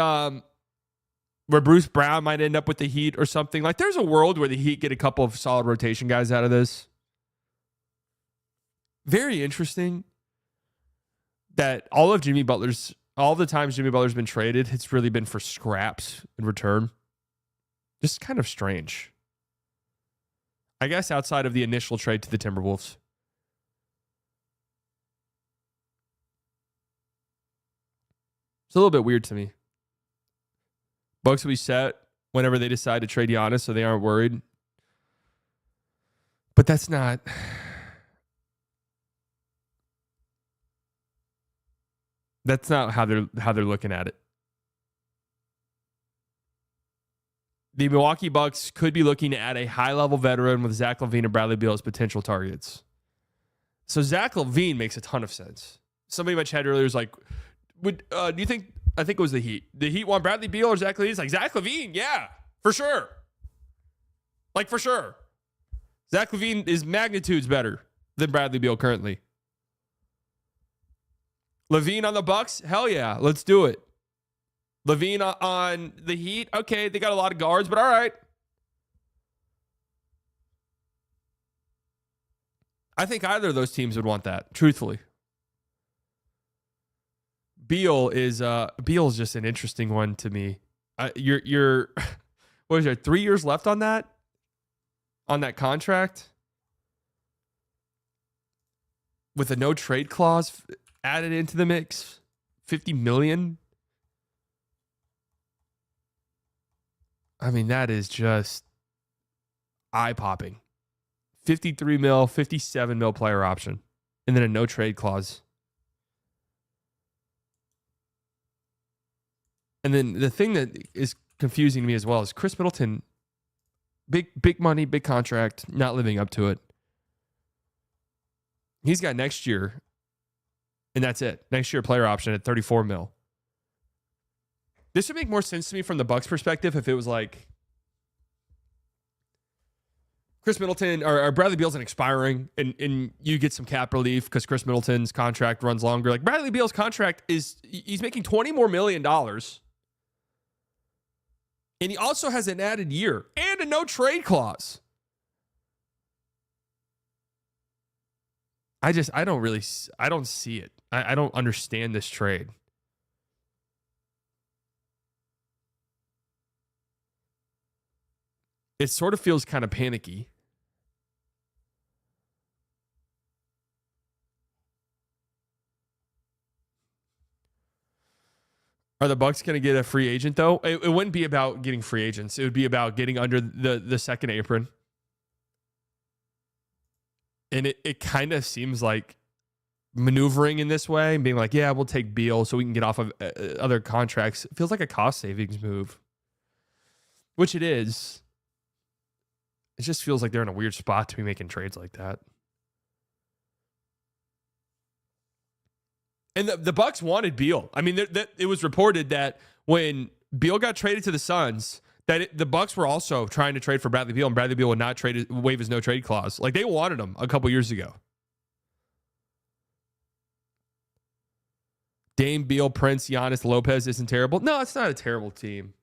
where Bruce Brown might end up with the Heat or something. Like, there's a world where the Heat get a couple of solid rotation guys out of this. Very interesting that all the times Jimmy Butler's been traded, it's really been for scraps in return. Just kind of strange. I guess outside of the initial trade to the Timberwolves. It's a little bit weird to me. Bucks will be set whenever they decide to trade Giannis, so they aren't worried. But that's not... That's not how they're looking at it. The Milwaukee Bucks could be looking to add a high-level veteran with Zach LaVine and Bradley Beal as potential targets. So Zach LaVine makes a ton of sense. Somebody in my chat earlier was like, do you think, I think it was the Heat. The Heat want Bradley Beal or Zach LaVine? It's like, Zach LaVine, yeah, for sure. Like, for sure. Zach LaVine is magnitudes better than Bradley Beal currently. LaVine on the Bucks? Hell yeah, let's do it. LaVine on the Heat? Okay, they got a lot of guards, but all right. I think either of those teams would want that, truthfully. Beal is just an interesting one to me. You're what is there, 3 years left on that contract? With a no trade clause added into the mix, $50 million. I mean, that is just eye-popping. 53 mil, 57 mil player option, and then a no trade clause. And then the thing that is confusing to me as well is Chris Middleton, big money, big contract, not living up to it. He's got next year, and that's it. Next year player option at 34 mil. This would make more sense to me from the Bucks perspective if it was like Chris Middleton or Bradley Beal's expiring and you get some cap relief because Chris Middleton's contract runs longer. Like, Bradley Beal's contract he's making $20 more million. And he also has an added year and a no trade clause. I don't see it. I don't understand this trade. It sort of feels kind of panicky. Are the Bucks going to get a free agent, though? It wouldn't be about getting free agents. It would be about getting under the second apron. And it kind of seems like maneuvering in this way and being like, yeah, we'll take Beal so we can get off of other contracts. It feels like a cost savings move, which it is. It just feels like they're in a weird spot to be making trades like that. And the Bucks wanted Beal. I mean, it was reported that when Beal got traded to the Suns, that the Bucks were also trying to trade for Bradley Beal, and Bradley Beal would not waive his no trade clause. Like, they wanted him a couple years ago. Dame, Beal, Prince, Giannis, Lopez isn't terrible. No, it's not a terrible team.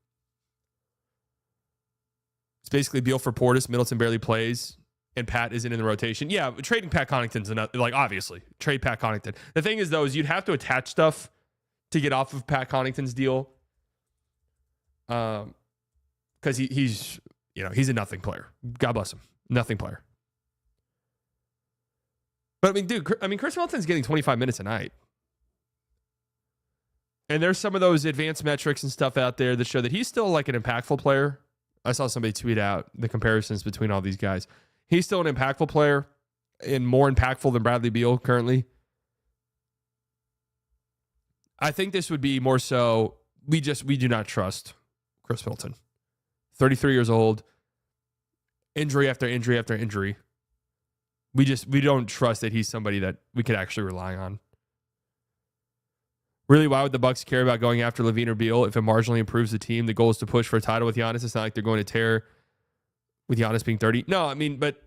It's basically Beal for Portis. Middleton barely plays. and Pat isn't in the rotation. Yeah, trading Pat Connaughton's enough. Like, obviously, trade Pat Connaughton. The thing is, though, is you'd have to attach stuff to get off of Pat Connaughton's deal. Because he's a nothing player. God bless him. Nothing player. But, I mean, dude, Chris Middleton's getting 25 minutes a night. And there's some of those advanced metrics and stuff out there that show that he's still like an impactful player. I saw somebody tweet out the comparisons between all these guys. He's still an impactful player and more impactful than Bradley Beal currently. I think this would be more so we do not trust Chris Middleton. 33 years old, injury after injury after injury. We don't trust that he's somebody that we could actually rely on. Really, why would the Bucks care about going after LaVine or Beal if it marginally improves the team? The goal is to push for a title with Giannis. It's not like they're going to tear with Giannis being 30. No, I mean, but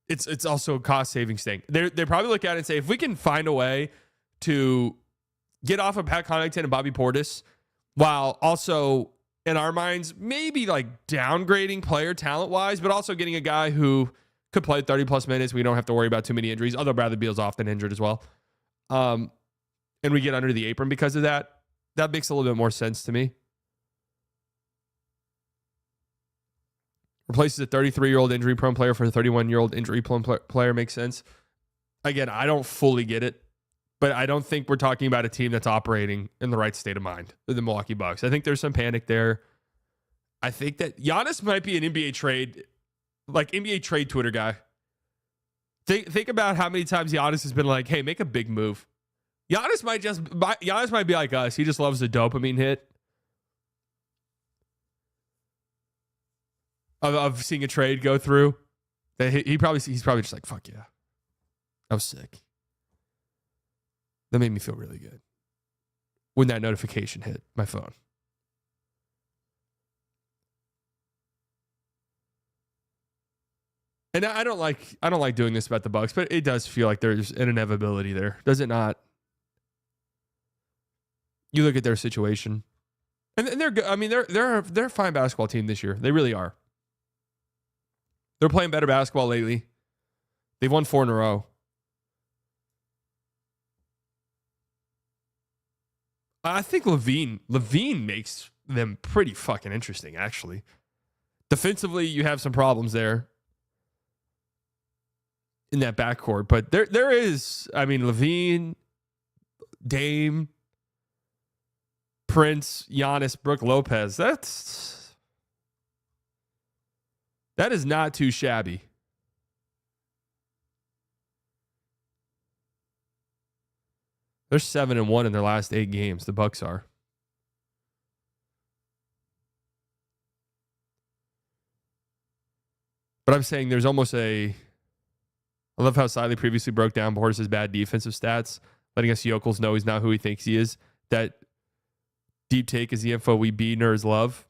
it's also a cost savings thing. They probably look at it and say, if we can find a way to get off of Pat Connaughton and Bobby Portis, while also in our minds maybe like downgrading player talent wise, but also getting a guy who could play 30 plus minutes. We don't have to worry about too many injuries, although Bradley Beal's often injured as well. And we get under the apron because of that. That makes a little bit more sense to me. Replaces a 33-year-old injury-prone player for a 31-year-old injury-prone player makes sense. Again, I don't fully get it, but I don't think we're talking about a team that's operating in the right state of mind, the Milwaukee Bucks. I think there's some panic there. I think that Giannis might be an NBA trade Twitter guy. Think about how many times Giannis has been like, hey, make a big move. Giannis might be like us. He just loves the dopamine hit of seeing a trade go through. He's probably just like, fuck yeah. I was sick. That made me feel really good when that notification hit my phone. And I don't like doing this about the Bucks, but it does feel like there's an inevitability there, does it not? You look at their situation, and they're good. I mean, they're a fine basketball team this year. They really are. They're playing better basketball lately. They've won 4 in a row. I think LaVine makes them pretty fucking interesting, actually. Defensively, you have some problems there in that backcourt, but there is, I mean, LaVine, Dame, Prince, Giannis, Brook Lopez. That is not too shabby. They're 7-1 in their last 8 games. The Bucks are. But I'm saying there's almost I love how Siley previously broke down Portis' bad defensive stats, letting us yokels know he's not who he thinks he is. That deep take is the info we B nerds love.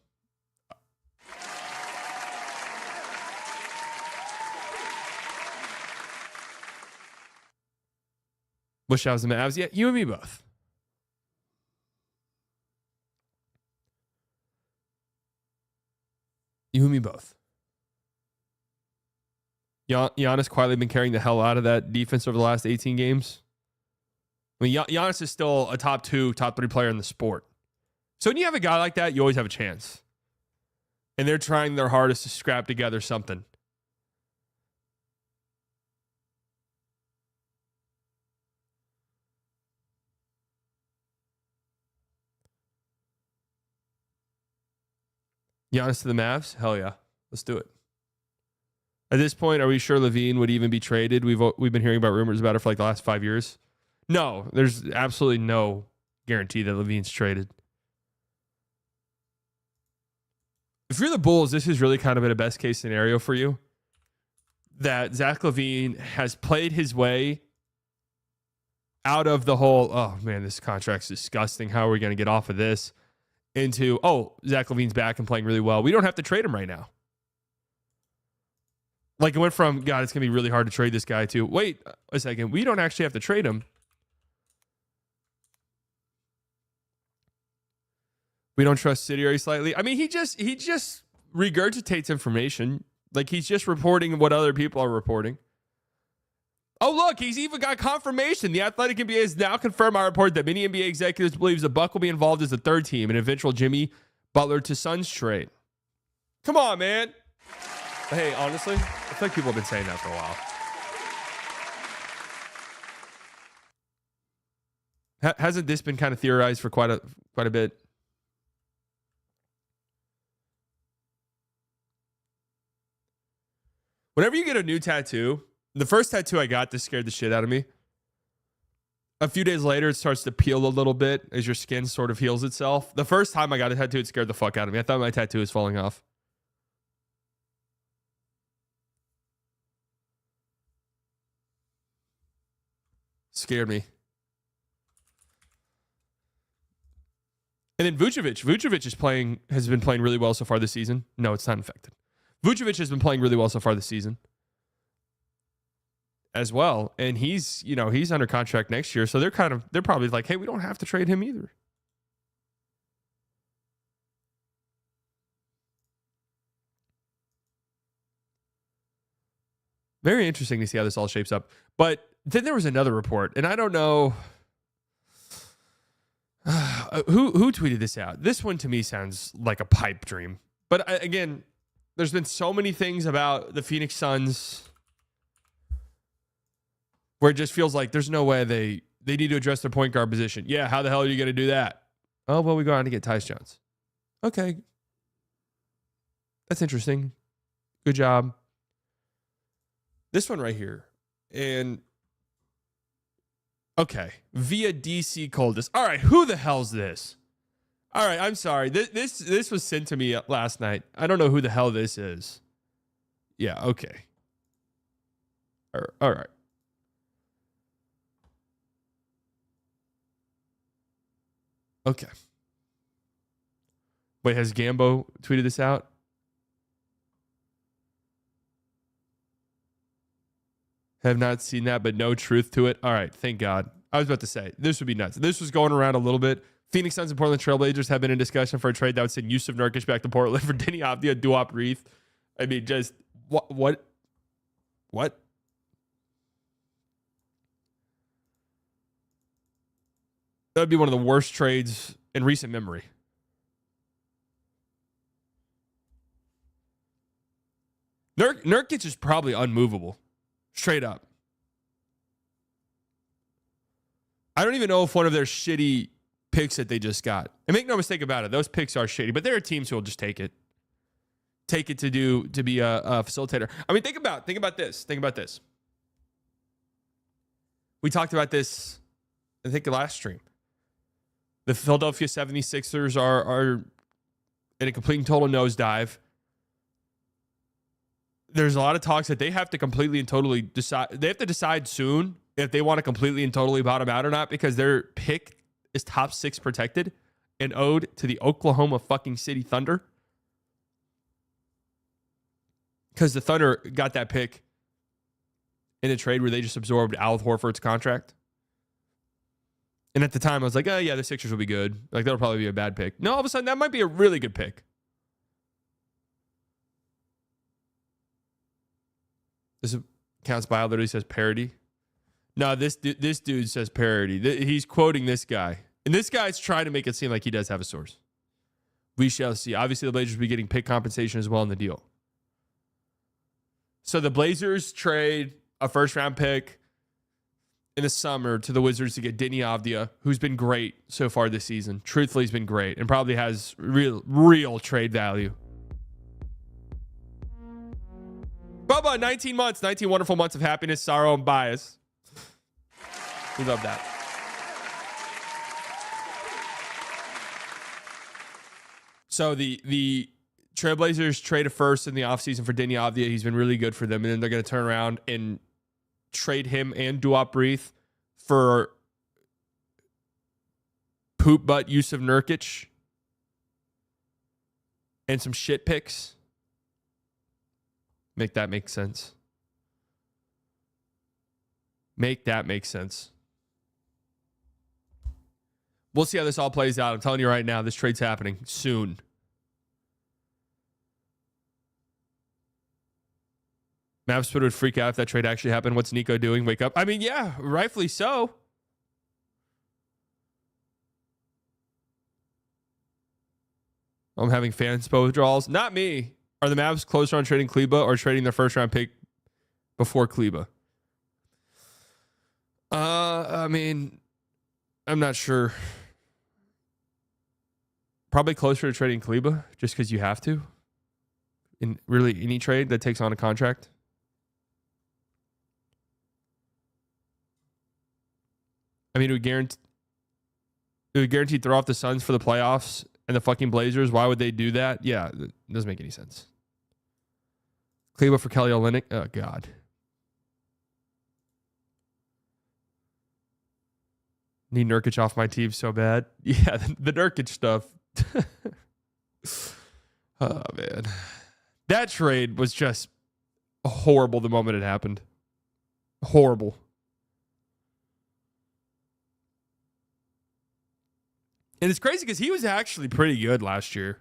Wish I was the Mavs. Yeah, you and me both. You and me both. Giannis quietly been carrying the hell out of that defense over the last 18 games. I mean, Giannis is still a top 2, top 3 player in the sport. So when you have a guy like that, you always have a chance. And they're trying their hardest to scrap together something. Giannis to the Mavs? Hell yeah. Let's do it. At this point, are we sure LaVine would even be traded? We've been hearing about rumors about it for like the last 5 years. No, there's absolutely no guarantee that LaVine's traded. If you're the Bulls, this is really kind of a best case scenario for you. That Zach LaVine has played his way out of the whole, oh man, this contract's disgusting. How are we going to get off of this? Into, oh, Zach LaVine's back and playing really well. We don't have to trade him right now. Like it went from, God, it's going to be really hard to trade this guy to, wait a second, we don't actually have to trade him. We don't trust Subsidiary slightly. I mean, he just regurgitates information Like, he's just reporting what other people are reporting. Oh, look, he's even got confirmation. The Athletic NBA has now confirmed my report that many NBA executives believes the Buck will be involved as the third team in an eventual Jimmy Butler to Suns trade. Come on, man. Hey, honestly, I feel like people have been saying that for a while. Hasn't this been kind of theorized for quite a bit? Whenever you get a new tattoo, the first tattoo I got, this scared the shit out of me. A few days later, it starts to peel a little bit as your skin sort of heals itself. The first time I got a tattoo, it scared the fuck out of me. I thought my tattoo was falling off. Scared me. And then Vucevic has been playing really well so far this season. No, it's not infected. Vucevic has been playing really well so far this season as well. And he's under contract next year. So they're probably like, hey, we don't have to trade him either. Very interesting to see how this all shapes up. But then there was another report, and I don't know who tweeted this out. This one to me sounds like a pipe dream. But again, there's been so many things about the Phoenix Suns where it just feels like there's no way they need to address their point guard position. Yeah, how the hell are you going to do that? Oh, well, we go on to get Tyus Jones. Okay. That's interesting. Good job. This one right here. And okay, via DC Coldest. All right, who the hell's this? All right, I'm sorry. This was sent to me last night. I don't know who the hell this is. Yeah, okay. All right. Okay. Wait, has Gambo tweeted this out? Have not seen that, but no truth to it. All right, thank God. I was about to say, this would be nuts. This was going around a little bit. Phoenix Suns and Portland Trailblazers have been in discussion for a trade that would send Yusuf Nurkic back to Portland for Denny Avdia, Duop Reith. I mean, just what? That would be one of the worst trades in recent memory. Nurkic is probably unmovable. Straight up. I don't even know if one of their shitty picks that they just got. And make no mistake about it, those picks are shitty, but there are teams who will just take it. Take it to be a facilitator. I mean, think about this. Think about this. We talked about this, I think, the last stream. The Philadelphia 76ers are in a complete and total nosedive. There's a lot of talks that they have to completely and totally decide. They have to decide soon if they want to completely and totally bottom out or not, because their pick is top 6 protected and owed to the Oklahoma fucking City Thunder. Because the Thunder got that pick in a trade where they just absorbed Al Horford's contract. And at the time, I was like, oh, yeah, the Sixers will be good. Like, that'll probably be a bad pick. No, all of a sudden, that might be a really good pick. This counts by literally says parody. No, this dude says parody. He's quoting this guy. And this guy's trying to make it seem like he does have a source. We shall see. Obviously, the Blazers will be getting pick compensation as well in the deal. So the Blazers trade a first-round pick in the summer to the Wizards to get Denny Avdia, who's been great so far this season. Truthfully, he's been great and probably has real trade value. Bubba, 19 months, 19 wonderful months of happiness, sorrow, and bias. We love that. So the Trailblazers trade a first in the offseason for Denny Avdia. He's been really good for them. And then they're going to turn around and trade him and Duop Reith for poop butt Yusuf Nurkic and some shit picks. Make that make sense. Make that make sense. We'll see how this all plays out. I'm telling you right now, this trade's happening soon. Mavs Twitter would freak out if that trade actually happened. What's Nico doing? Wake up. I mean, yeah, rightfully so. I'm having fan withdrawals. Not me. Are the Mavs closer on trading Kleba or trading their first round pick before Kleba? I mean, I'm not sure. Probably closer to trading Kleba just because you have to. In really any trade that takes on a contract. I mean, it would guarantee throw off the Suns for the playoffs and the fucking Blazers. Why would they do that? Yeah, it doesn't make any sense. Kleba for Kelly Olynyk. Oh, God. Need Nurkic off my team so bad. Yeah, the Nurkic stuff. Oh, man. That trade was just horrible the moment it happened. Horrible. And it's crazy because he was actually pretty good last year.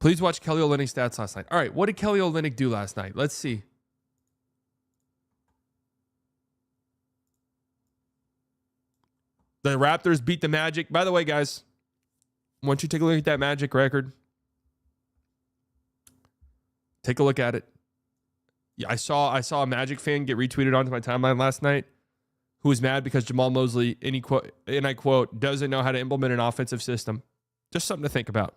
Please watch Kelly Olynyk's stats last night. All right, what did Kelly Olynyk do last night? Let's see. The Raptors beat the Magic. By the way, guys, why don't you take a look at that Magic record? Take a look at it. Yeah, I saw a Magic fan get retweeted onto my timeline last night who was mad because Jamal Mosley, and I quote, doesn't know how to implement an offensive system. Just something to think about.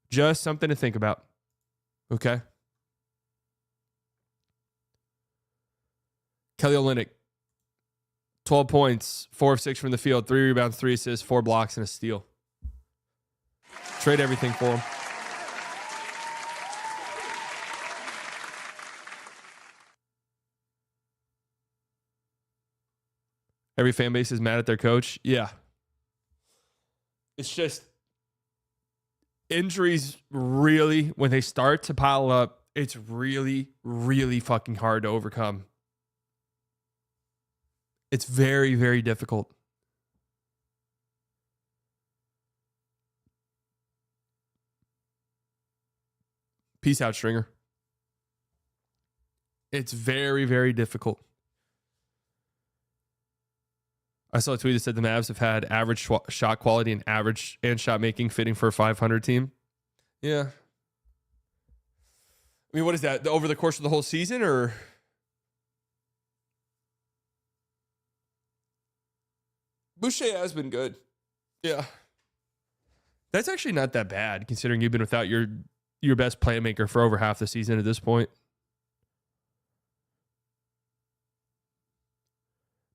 Just something to think about. Okay? Kelly Olynyk, 12 points, 4 of 6 from the field, 3 rebounds, 3 assists, 4 blocks, and a steal. Trade everything for him. Every fan base is mad at their coach. Yeah. It's just injuries really, when they start to pile up, it's really, really fucking hard to overcome. It's very, very difficult. Peace out, Stringer. It's very, very difficult. I saw a tweet that said the Mavs have had average shot quality and average and shot making fitting for a 500 team. Yeah. I mean, what is that? Over the course of the whole season or? Boucher has been good. Yeah. That's actually not that bad considering you've been without your best playmaker for over half the season at this point.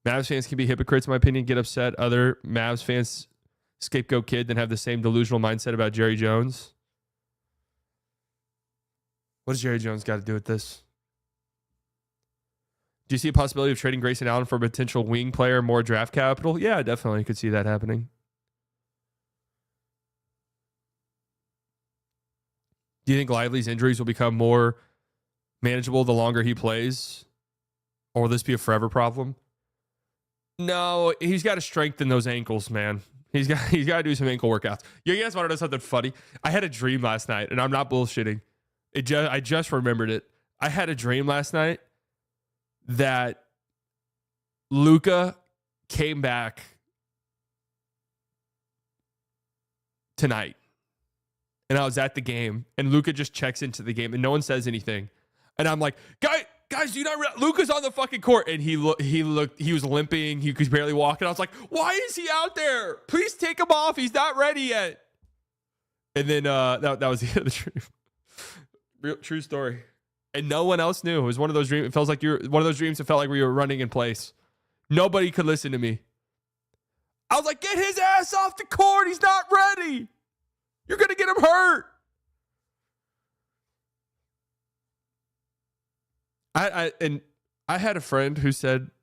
Mavs fans can be hypocrites, in my opinion, get upset. Other Mavs fans scapegoat kid, then have the same delusional mindset about Jerry Jones. What does Jerry Jones got to do with this? Do you see a possibility of trading Grayson Allen for a potential wing player, more draft capital? Yeah, definitely could see that happening. Do you think Lively's injuries will become more manageable the longer he plays? Or will this be a forever problem? No, he's got to strengthen those ankles, man. He's got to do some ankle workouts. You guys want to know something funny? I had a dream last night, and I'm not bullshitting. I just remembered it. I had a dream last night that Luka came back tonight, and I was at the game, and Luka just checks into the game, and no one says anything, and I'm like, Guys, do you not realize Luka's on the fucking court? And he was limping. He could barely walk. And I was like, why is he out there? Please take him off. He's not ready yet. And then that was the end of the dream. True story. And no one else knew. It was one of those dreams. It felt like one of those dreams that felt like we were running in place. Nobody could listen to me. I was like, get his ass off the court. He's not ready. You're going to get him hurt. I had a friend who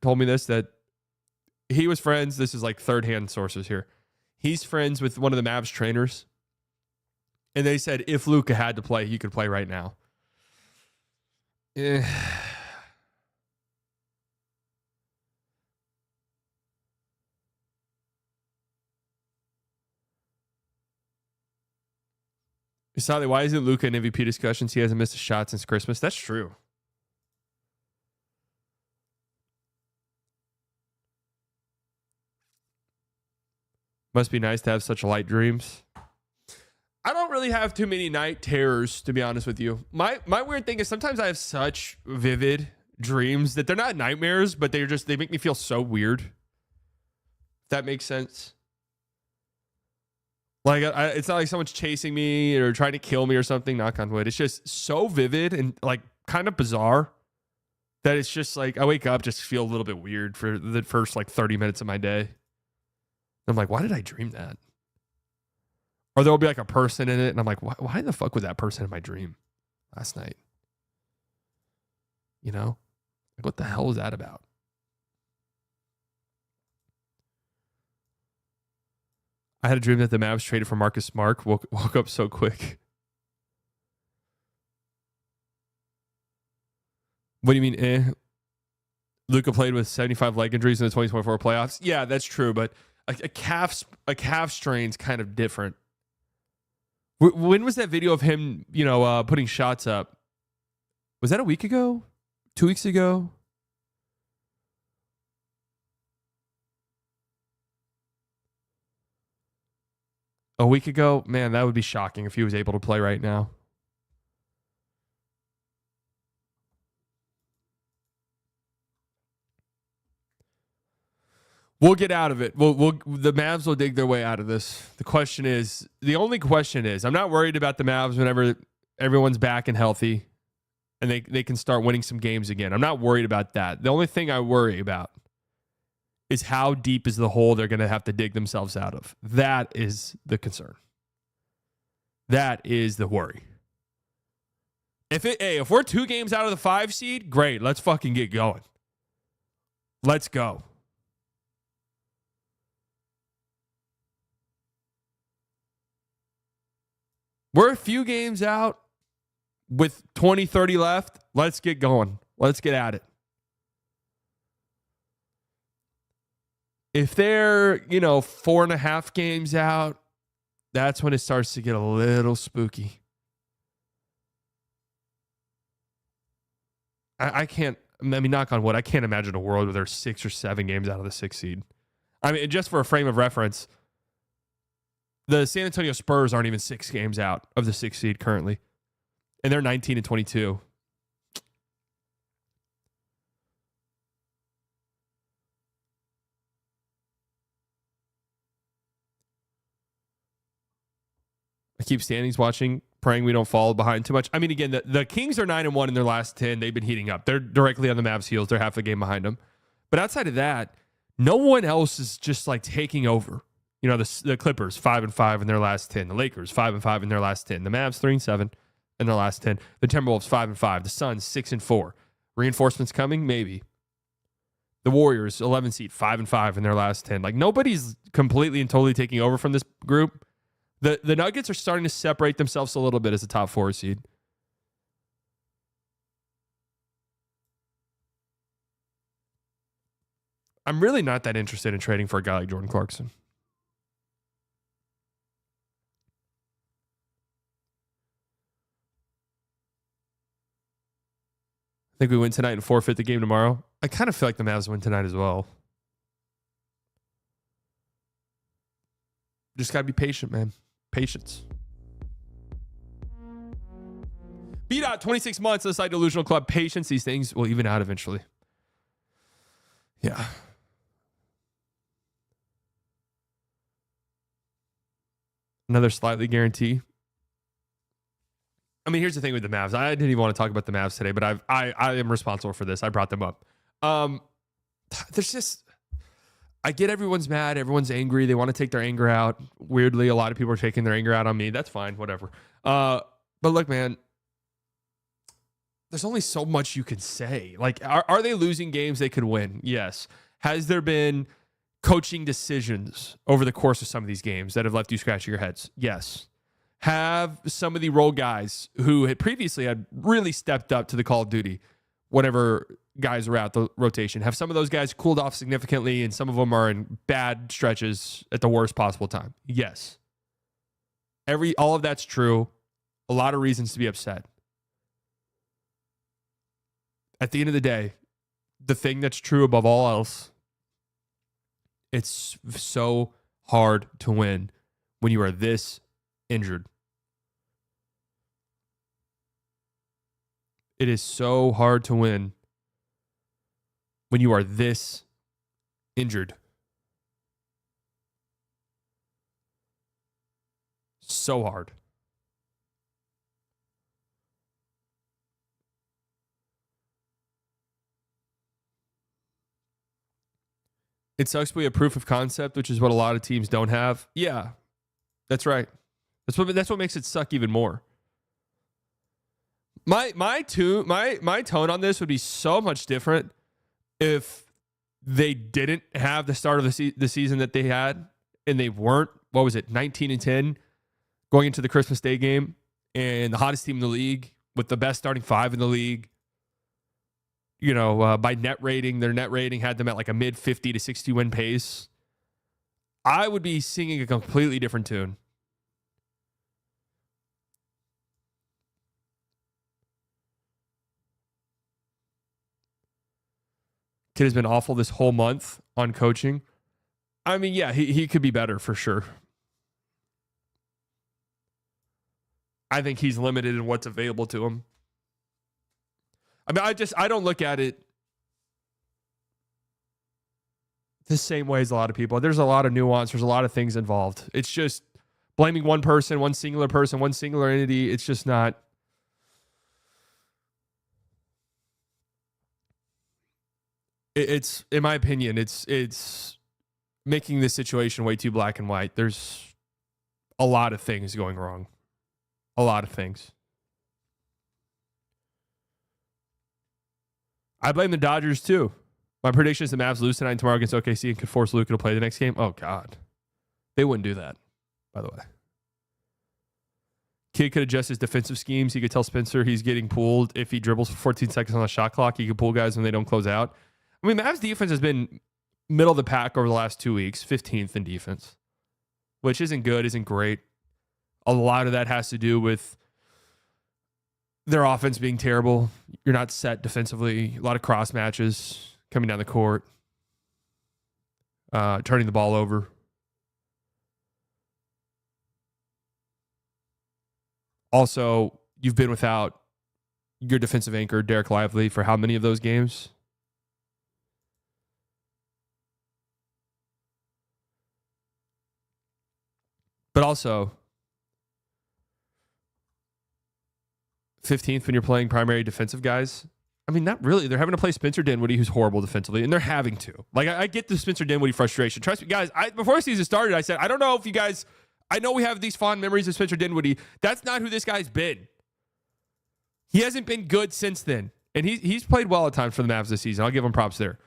told me this, that he was friends. This is like third-hand sources here. He's friends with one of the Mavs trainers. And they said if Luka had to play, he could play right now. Sally, why isn't Luka in MVP discussions? He hasn't missed a shot since Christmas. That's true. Must be nice to have such light dreams. I don't really have too many night terrors, to be honest with you. My weird thing is sometimes I have such vivid dreams that they're not nightmares, but they make me feel so weird. If that makes sense. Like, it's not like someone's chasing me or trying to kill me or something, knock on wood. It's just so vivid and like kind of bizarre that it's just like I wake up, just feel a little bit weird for the first like 30 minutes of my day. I'm like, why did I dream that? Or there'll be like a person in it, and I'm like, why the fuck was that person in my dream last night? You know? Like, what the hell was that about? I had a dream that the Mavs traded for Marcus Smart. Woke up so quick. What do you mean, Luka played with 75 leg injuries in the 2024 playoffs? Yeah, that's true, but a calf strain's kind of different. When was that video of him, putting shots up? Was that a week ago? 2 weeks ago? A week ago? Man, that would be shocking if he was able to play right now. We'll get out of it. The Mavs will dig their way out of this. The only question is, I'm not worried about the Mavs whenever everyone's back and healthy and they can start winning some games again. I'm not worried about that. The only thing I worry about is how deep is the hole they're going to have to dig themselves out of. That is the concern. That is the worry. If we're 2 games out of the 5 seed, great. Let's fucking get going. Let's go. We're a few games out with 20, 30 left. Let's get going. Let's get at it. If they're, 4.5 games out, that's when it starts to get a little spooky. Knock on wood, I can't imagine a world where they're 6 or 7 games out of the 6th seed. I mean, just for a frame of reference, the San Antonio Spurs aren't even 6 games out of the 6th seed currently. And they're 19 and 22. I keep standings watching, praying we don't fall behind too much. I mean, again, the Kings are 9-1 in their last 10. They've been heating up. They're directly on the Mavs' heels. They're half a game behind them. But outside of that, no one else is just like taking over. The Clippers 5-5 in their last 10. The Lakers 5-5 in their last 10. The Mavs 3-7 in their last 10. The Timberwolves 5-5. The Suns 6-4. Reinforcements coming? Maybe. The Warriors 11 seed 5-5 in their last 10. Like, nobody's completely and totally taking over from this group. The Nuggets are starting to separate themselves a little bit as a top 4 seed. I'm really not that interested in trading for a guy like Jordan Clarkson. I think we win tonight and forfeit the game tomorrow. I kind of feel like the Mavs win tonight as well. Just got to be patient, man. Patience. B-Dot, 26 months on the side Delusional Club. Patience. These things will even out eventually. Yeah. Another slightly guarantee. I mean, here's the thing with the Mavs. I didn't even want to talk about the Mavs today, but I am responsible for this. I brought them up. There's just, I get everyone's mad. Everyone's angry. They want to take their anger out. Weirdly, a lot of people are taking their anger out on me. That's fine. Whatever. But look, man, there's only so much you can say. Like, are they losing games they could win? Yes. Has there been coaching decisions over the course of some of these games that have left you scratching your heads? Yes. Have some of the role guys who had previously had really stepped up to the call of duty, whatever guys are out the rotation, have some of those guys cooled off significantly, and some of them are in bad stretches at the worst possible time? Yes. All of that's true. A lot of reasons to be upset. At the end of the day, the thing that's true above all else, it's so hard to win when you are this injured. It is so hard to win when you are this injured. So hard. It sucks we have proof of concept, which is what a lot of teams don't have. Yeah, that's right. That's what makes it suck even more. My tone on this would be so much different if they didn't have the start of the season that they had, and they weren't, 19-10 going into the Christmas Day game, and the hottest team in the league with the best starting five in the league. By net rating, their net rating had them at like a mid 50 to 60 win pace. I would be singing a completely different tune. Kid has been awful this whole month on coaching. I mean, yeah, he could be better for sure. I think he's limited in what's available to him. I mean, I don't look at it the same way as a lot of people. There's a lot of nuance. There's a lot of things involved. It's just blaming one person, one singular entity. It's just not. It's in my opinion, it's making this situation way too black and white. There's a lot of things going wrong. A lot of things. I blame the Dodgers too. My prediction is the Mavs lose tonight and tomorrow against OKC and could force Luka to play the next game. Oh, God. They wouldn't do that, by the way. Kid could adjust his defensive schemes. He could tell Spencer he's getting pulled. If he dribbles for 14 seconds on the shot clock, he could pull guys when they don't close out. I mean, Mavs defense has been middle of the pack over the last 2 weeks, 15th in defense, which isn't good, isn't great. A lot of that has to do with their offense being terrible. You're not set defensively. A lot of cross matches coming down the court, turning the ball over. Also, you've been without your defensive anchor, Derrick Lively, for how many of those games? But also, 15th when you're playing primary defensive guys. I mean, not really. They're having to play Spencer Dinwiddie, who's horrible defensively, and they're having to. Like, I get the Spencer Dinwiddie frustration. Trust me, guys, before the season started, I said, I don't know if you guys, I know we have these fond memories of Spencer Dinwiddie. That's not who this guy's been. He hasn't been good since then. And he's played well at times for the Mavs this season. I'll give him props there.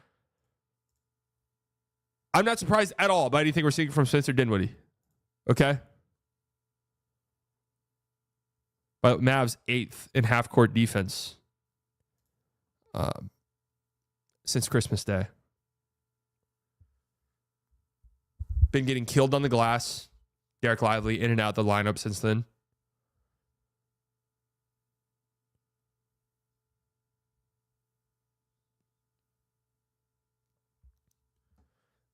I'm not surprised at all by anything we're seeing from Spencer Dinwiddie. Okay? But Mavs 8th in half-court defense since Christmas Day. Been getting killed on the glass. Derrick Lively in and out the lineup since then.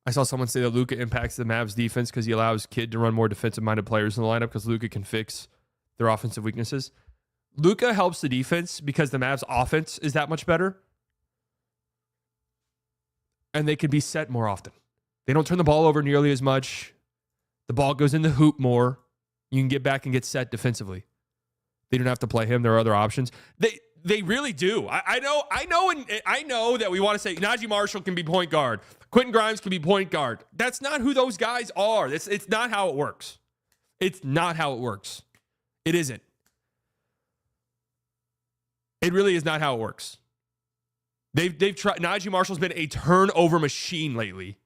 I saw someone say that Luka impacts the Mavs defense because he allows Kidd to run more defensive-minded players in the lineup because Luka can fix their offensive weaknesses. Luka helps the defense because the Mavs offense is that much better. And they can be set more often. They don't turn the ball over nearly as much. The ball goes in the hoop more. You can get back and get set defensively. They don't have to play him. There are other options. They really do. I know that we want to say Najee Marshall can be point guard. Quentin Grimes can be point guard. That's not who those guys are. It's not how it works. It's not how it works. It isn't. It really is not how it works. They've tried. Najee Marshall's been a turnover machine lately.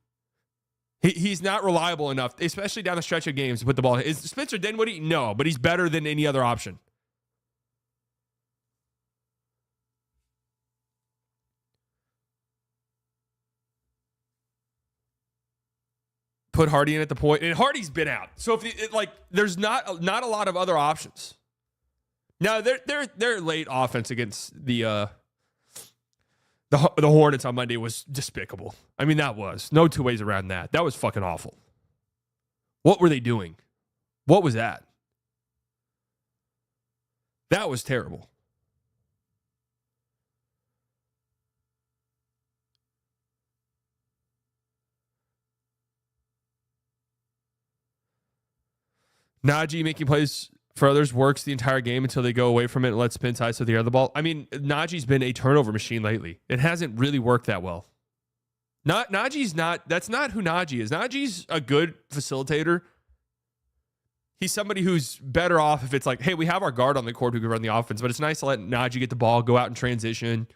He's not reliable enough, especially down the stretch of games, to put the ball in. Is Spencer Dinwiddie? No, but he's better than any other option. Put Hardy in at the point, and Hardy's been out. So there's not a lot of other options. No, their late offense against the Hornets on Monday was despicable. I mean, that was no two ways around that. That was fucking awful. What were they doing? What was that? That was terrible. Najee making plays for others works the entire game until they go away from it and let spin sides to the other ball. I mean, Najee's been a turnover machine lately. It hasn't really worked that well. Najee's not, that's not who Najee is. Najee's a good facilitator. He's somebody who's better off if it's like, hey, we have our guard on the court who can run the offense, but it's nice to let Najee get the ball, go out and transition.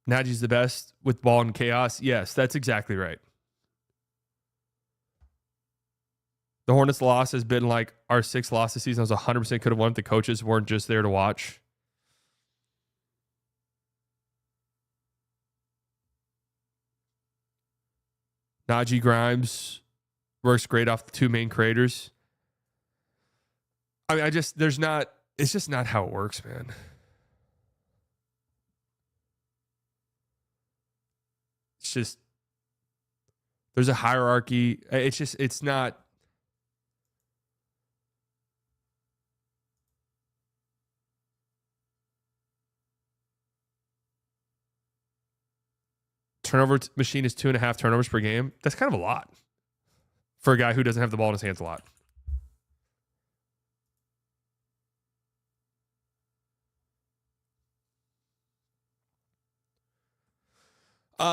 Najee's the best with ball and chaos. Yes, that's exactly right. The Hornets' loss has been like our 6th loss this season. I was 100% could have won if the coaches weren't just there to watch. Najee Grimes works great off the two main creators. I mean, it's just not how it works, man. It's just, there's a hierarchy. It's not. Turnover machine is 2.5 turnovers per game. That's kind of a lot for a guy who doesn't have the ball in his hands a lot.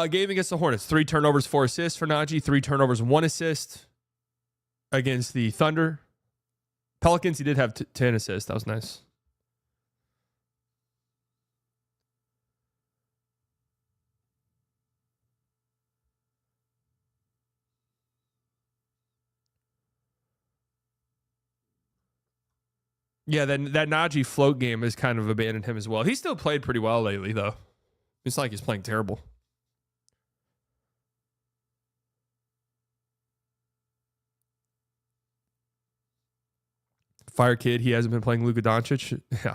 Game against the Hornets, 3 turnovers, 4 assists for Najee, 3 turnovers, 1 assist against the Thunder. Pelicans, he did have 10 assists. That was nice. Yeah, that Najee float game has kind of abandoned him as well. He still played pretty well lately, though. It's not like he's playing terrible. Fire kid, he hasn't been playing Luka Doncic. Yeah.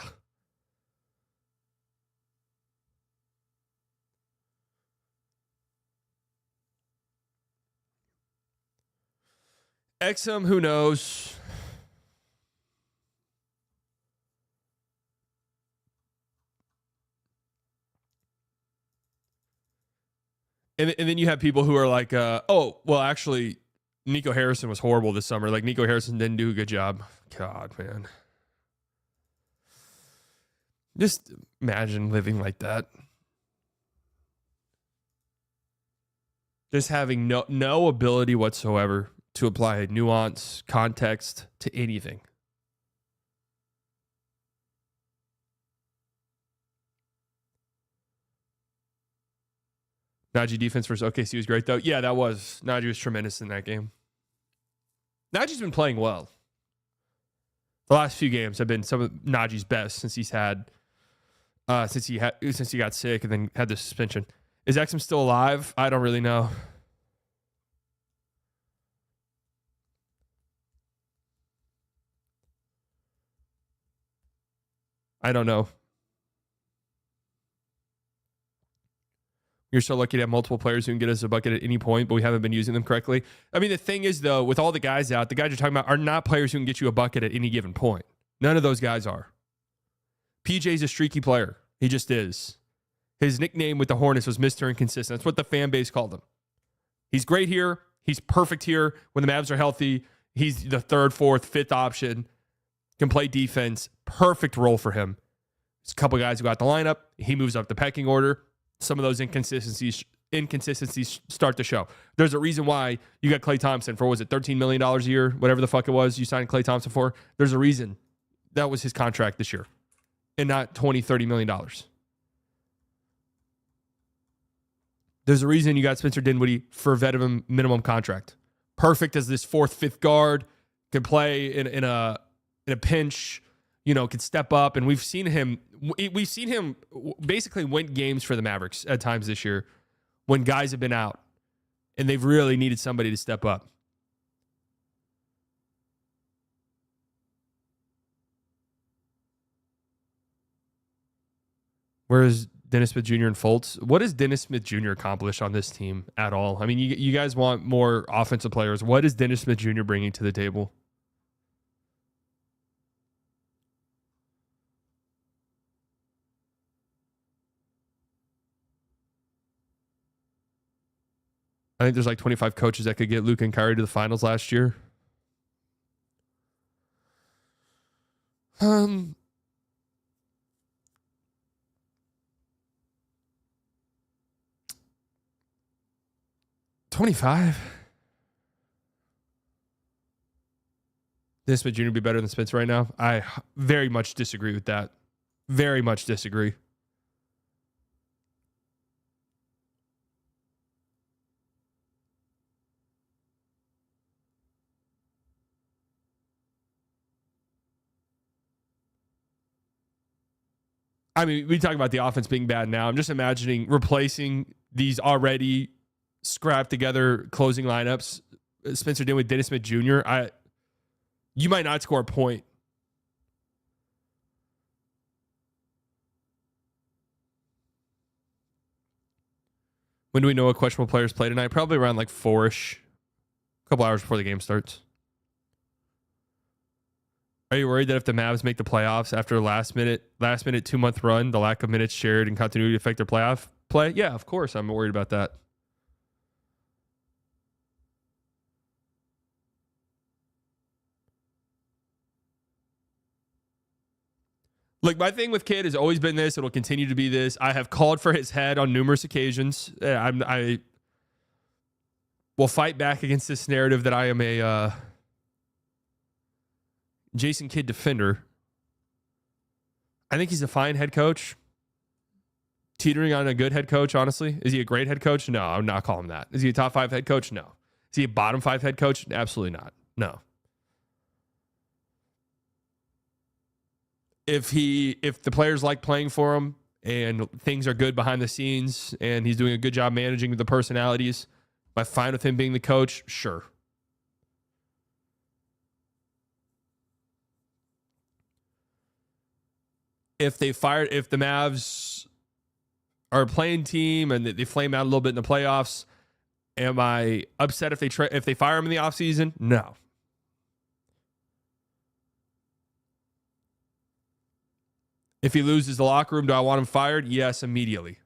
Exum, who knows? And then you have people who are like, oh, well, actually, Nico Harrison was horrible this summer. Like, Nico Harrison didn't do a good job. God, man. Just imagine living like that. Just having no ability whatsoever to apply nuance, context to anything. Najee defense versus OKC was great, though. Yeah, that was. Najee was tremendous in that game. Najee's been playing well. The last few games have been some of Najee's best since he got sick and then had the suspension. Is Exum still alive? I don't really know. I don't know. You're so lucky to have multiple players who can get us a bucket at any point, but we haven't been using them correctly. I mean, the thing is, though, with all the guys out, the guys you're talking about are not players who can get you a bucket at any given point. None of those guys are. PJ's a streaky player. He just is. His nickname with the Hornets was Mr. Inconsistent. That's what the fan base called him. He's great here. He's perfect here. When the Mavs are healthy, he's the 3rd, 4th, 5th option. Can play defense. Perfect role for him. There's a couple guys who got the lineup. He moves up the pecking order. Some of those inconsistencies start to show. There's a reason why you got Klay Thompson for, was it $13 million a year? Whatever the fuck it was you signed Klay Thompson for. There's a reason that was his contract this year and not $20-30 million. There's a reason you got Spencer Dinwiddie for a veteran minimum contract. Perfect as this 4th, 5th guard. Can play in a pinch. could step up. And we've seen him basically win games for the Mavericks at times this year when guys have been out and they've really needed somebody to step up. Whereas Dennis Smith Jr. and Fultz, what does Dennis Smith Jr. accomplish on this team at all? I mean, you guys want more offensive players. What is Dennis Smith Jr. bringing to the table? I think there's like 25 coaches that could get Luka and Kyrie to the finals last year. 25. Dennis Smith Jr. be better than Spence right now? I very much disagree with that. Very much disagree. I mean, we talk about the offense being bad now. I'm just imagining replacing these already scrapped together closing lineups. Spencer Dinwiddie with Dennis Smith Jr. You might not score a point. When do we know what questionable players play tonight? Probably around like 4-ish. A couple hours before the game starts. Are you worried that if the Mavs make the playoffs after a last minute 2-month run, the lack of minutes shared and continuity affect their playoff play? Yeah, of course. I'm worried about that. Look, my thing with Kidd has always been this. It'll continue to be this. I have called for his head on numerous occasions. I will fight back against this narrative that I am a Jason Kidd defender. I think he's a fine head coach. Teetering on a good head coach, honestly. Is he a great head coach? No, I'm not calling him that. Is he a top 5 head coach? No. Is he a bottom 5 head coach? Absolutely not. No. If the players like playing for him and things are good behind the scenes and he's doing a good job managing the personalities, am I fine with him being the coach? Sure. If the Mavs are a playing team and they flame out a little bit in the playoffs, am I upset if they fire him in the offseason? No. If he loses the locker room, do I want him fired? Yes, immediately.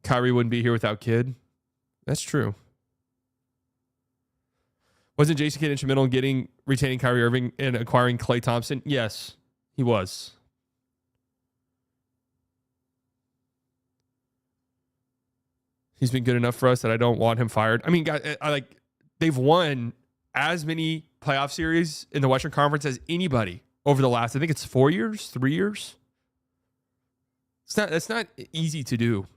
Kyrie wouldn't be here without Kidd. That's true. Wasn't Jason Kidd instrumental in retaining Kyrie Irving and acquiring Klay Thompson? Yes, he was. He's been good enough for us that I don't want him fired. I mean, guys, they've won as many playoff series in the Western Conference as anybody over the last, I think it's 4 years, 3 years. That's not easy to do.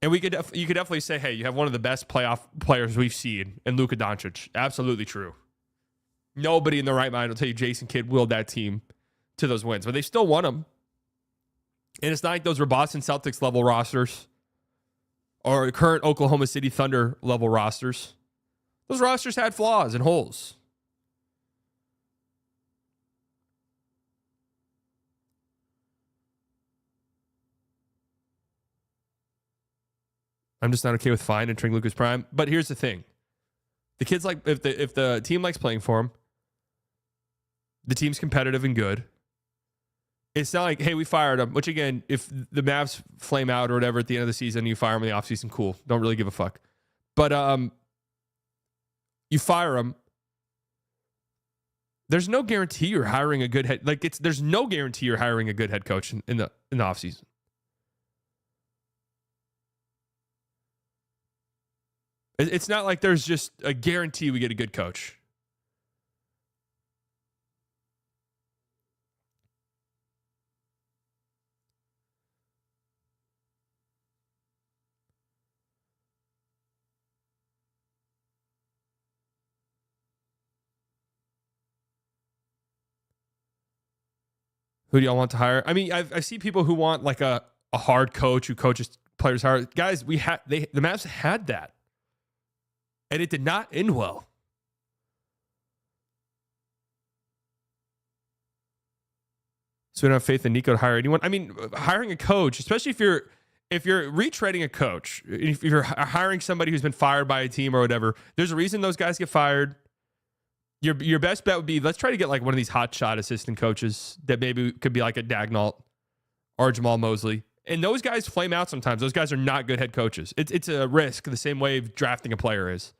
And you could definitely say, hey, you have one of the best playoff players we've seen in Luka Doncic. Absolutely true. Nobody in the right mind will tell you Jason Kidd willed that team to those wins, but they still won them. And it's not like those were Boston Celtics level rosters or current Oklahoma City Thunder level rosters. Those rosters had flaws and holes. I'm just not okay with fine entering Luka's prime. But here's the thing. The kids like, if the team likes playing for him, the team's competitive and good. It's not like, hey, we fired him. Which, again, if the Mavs flame out or whatever at the end of the season, you fire him in the offseason, cool. Don't really give a fuck. But you fire him. There's no guarantee you're hiring a good head. There's no guarantee you're hiring a good head coach in the offseason. It's not like there's just a guarantee we get a good coach. Who do y'all want to hire? I mean, I see people who want like a hard coach who coaches players hard. Guys, the Mavs had that, and it did not end well. So we don't have faith in Nico to hire anyone. I mean, hiring a coach, especially if you're retreading a coach, if you're hiring somebody who's been fired by a team or whatever, there's a reason those guys get fired. Your best bet would be, let's try to get like one of these hot shot assistant coaches that maybe could be like a Dagnall or Jamal Mosley. And those guys flame out sometimes. Those guys are not good head coaches. It's a risk the same way drafting a player is.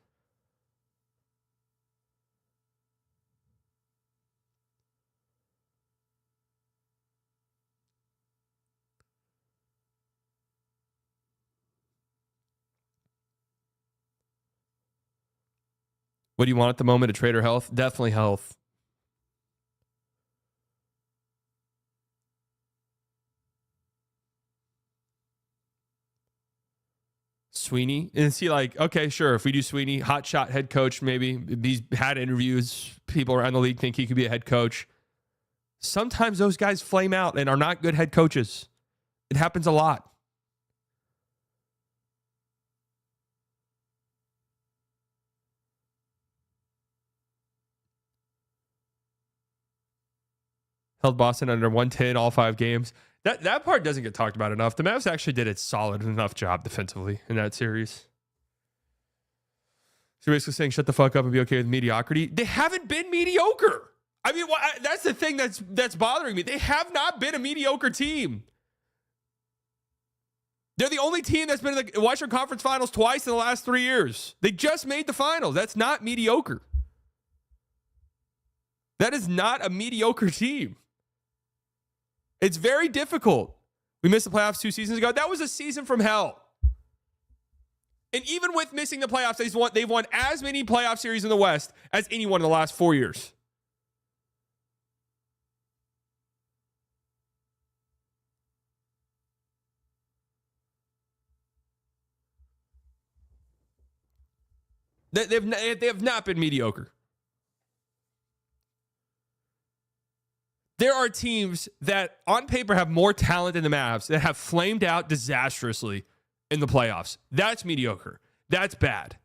What do you want at the moment? A trade or health? Definitely health. Sweeney. And see, like, okay, sure, if we do Sweeney, hot shot head coach, maybe. He's had interviews. People around the league think he could be a head coach. Sometimes those guys flame out and are not good head coaches. It happens a lot. Held Boston under 110 all 5 games. That part doesn't get talked about enough. The Mavs actually did a solid enough job defensively in that series. So you're basically saying shut the fuck up and be okay with mediocrity. They haven't been mediocre. I mean, that's the thing that's bothering me. They have not been a mediocre team. They're the only team that's been in the Western Conference Finals twice in the last 3 years. They just made the finals. That's not mediocre. That is not a mediocre team. It's very difficult. We missed the playoffs 2 seasons ago. That was a season from hell. And even with missing the playoffs, they've won as many playoff series in the West as anyone in the last 4 years. They have not been mediocre. There are teams that on paper have more talent than the Mavs that have flamed out disastrously in the playoffs. That's mediocre. That's bad.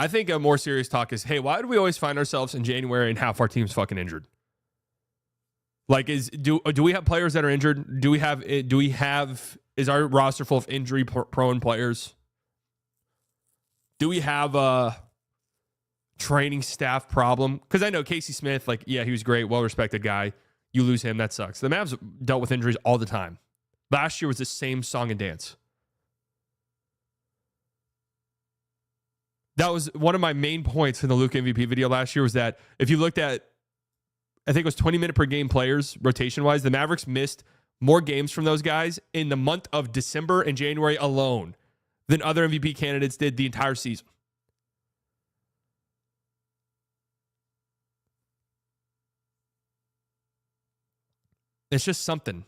I think a more serious talk is, hey, why do we always find ourselves in January and half our team's fucking injured? Like, do we have players that are injured? Is our roster full of injury prone players? Do we have a training staff problem? Because I know Casey Smith, like, yeah, he was great, well-respected guy. You lose him, that sucks. The Mavs dealt with injuries all the time. Last year was the same song and dance. That was one of my main points in the Luka MVP video last year, was that if you looked at, I think it was 20-minute per game players, rotation-wise, the Mavericks missed more games from those guys in the month of December and January alone than other MVP candidates did the entire season. It's just something.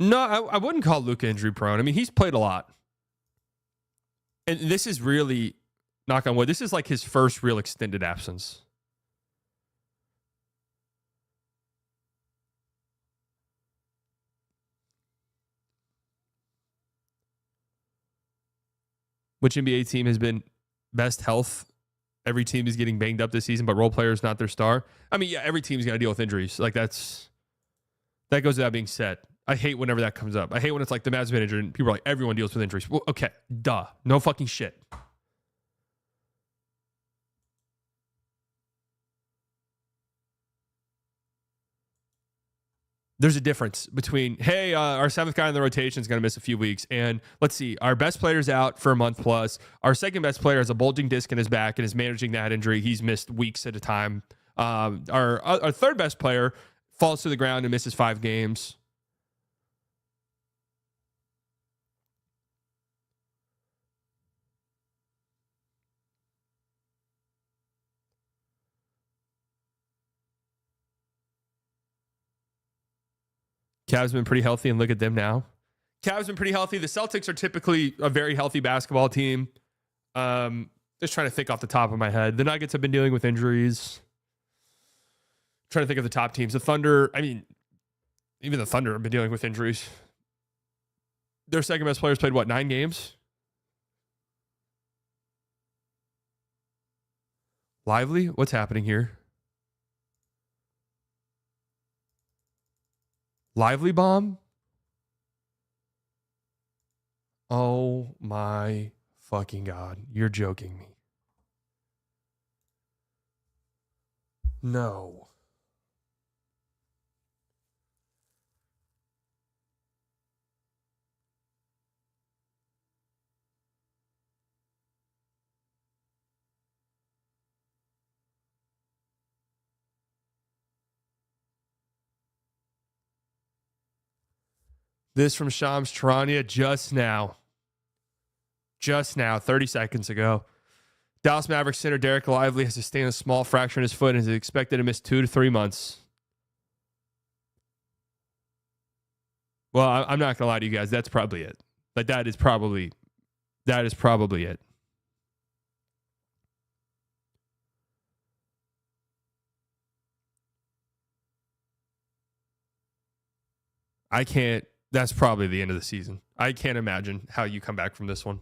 No, I wouldn't call Luka injury prone. I mean, he's played a lot. And this is really, knock on wood, this is like his first real extended absence. Which NBA team has been best health? Every team is getting banged up this season, but role players not their star. I mean, yeah, every team's got to deal with injuries. Like, that goes without being said. I hate whenever that comes up. I hate when it's like the Mavs have been injured and people are like, everyone deals with injuries. Well, okay, duh. No fucking shit. There's a difference between, hey, our 7th guy in the rotation is going to miss a few weeks. And let's see, our best player's out for a month plus. Our second best player has a bulging disc in his back and is managing that injury. He's missed weeks at a time. Our third best player falls to the ground and misses 5 games. Cavs been pretty healthy, and look at them now. Cavs been pretty healthy. The Celtics are typically a very healthy basketball team. Just trying to think off the top of my head. The Nuggets have been dealing with injuries. Trying to think of the top teams. The Thunder, I mean, even the Thunder have been dealing with injuries. Their second best players played, 9 games? Lively? What's happening here? Lively bomb? Oh my fucking God. You're joking me. No. This from Shams Charania just now. 30 seconds ago. Dallas Mavericks center Derrick Lively has sustained a small fracture in his foot and is expected to miss 2 to 3 months. Well, I'm not going to lie to you guys. That's probably it. Like, that is probably it. That's probably the end of the season. I can't imagine how you come back from this one.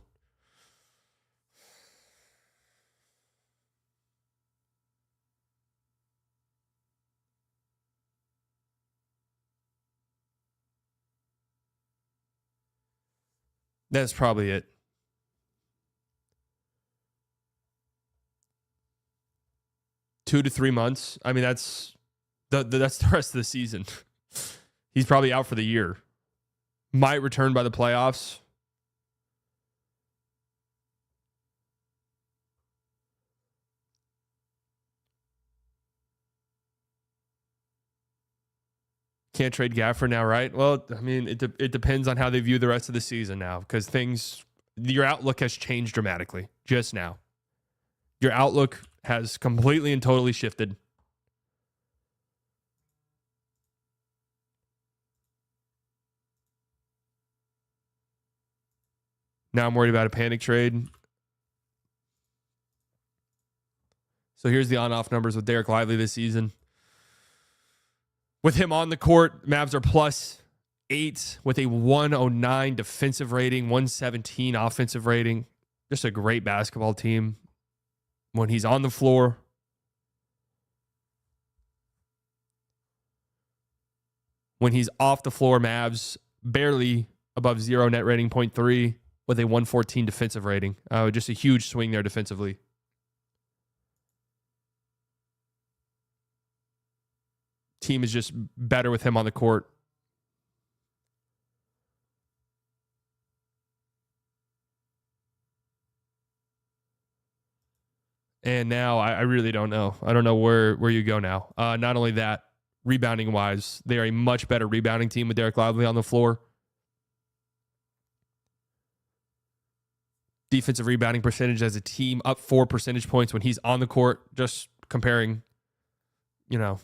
That's probably it. Two to 3 months. I mean, that's the rest of the season. He's probably out for the year. Might return by the playoffs. Can't trade Gafford now, right? Well, I mean, it depends on how they view the rest of the season now, because your outlook has changed dramatically just now. Your outlook has completely and totally shifted. Now I'm worried about a panic trade. So here's the on-off numbers with Derrick Lively this season. With him on the court, Mavs are +8 with a 109 defensive rating, 117 offensive rating. Just a great basketball team. When he's on the floor, when he's off the floor, Mavs barely above 0 net rating, 0.3 with a 114 defensive rating. Just a huge swing there defensively. Team is just better with him on the court. And now I really don't know. I don't know where you go now. Not only that, rebounding wise, they are a much better rebounding team with Derrick Lively on the floor. Defensive rebounding percentage as a team up 4 percentage points when he's on the court. Just comparing, I'm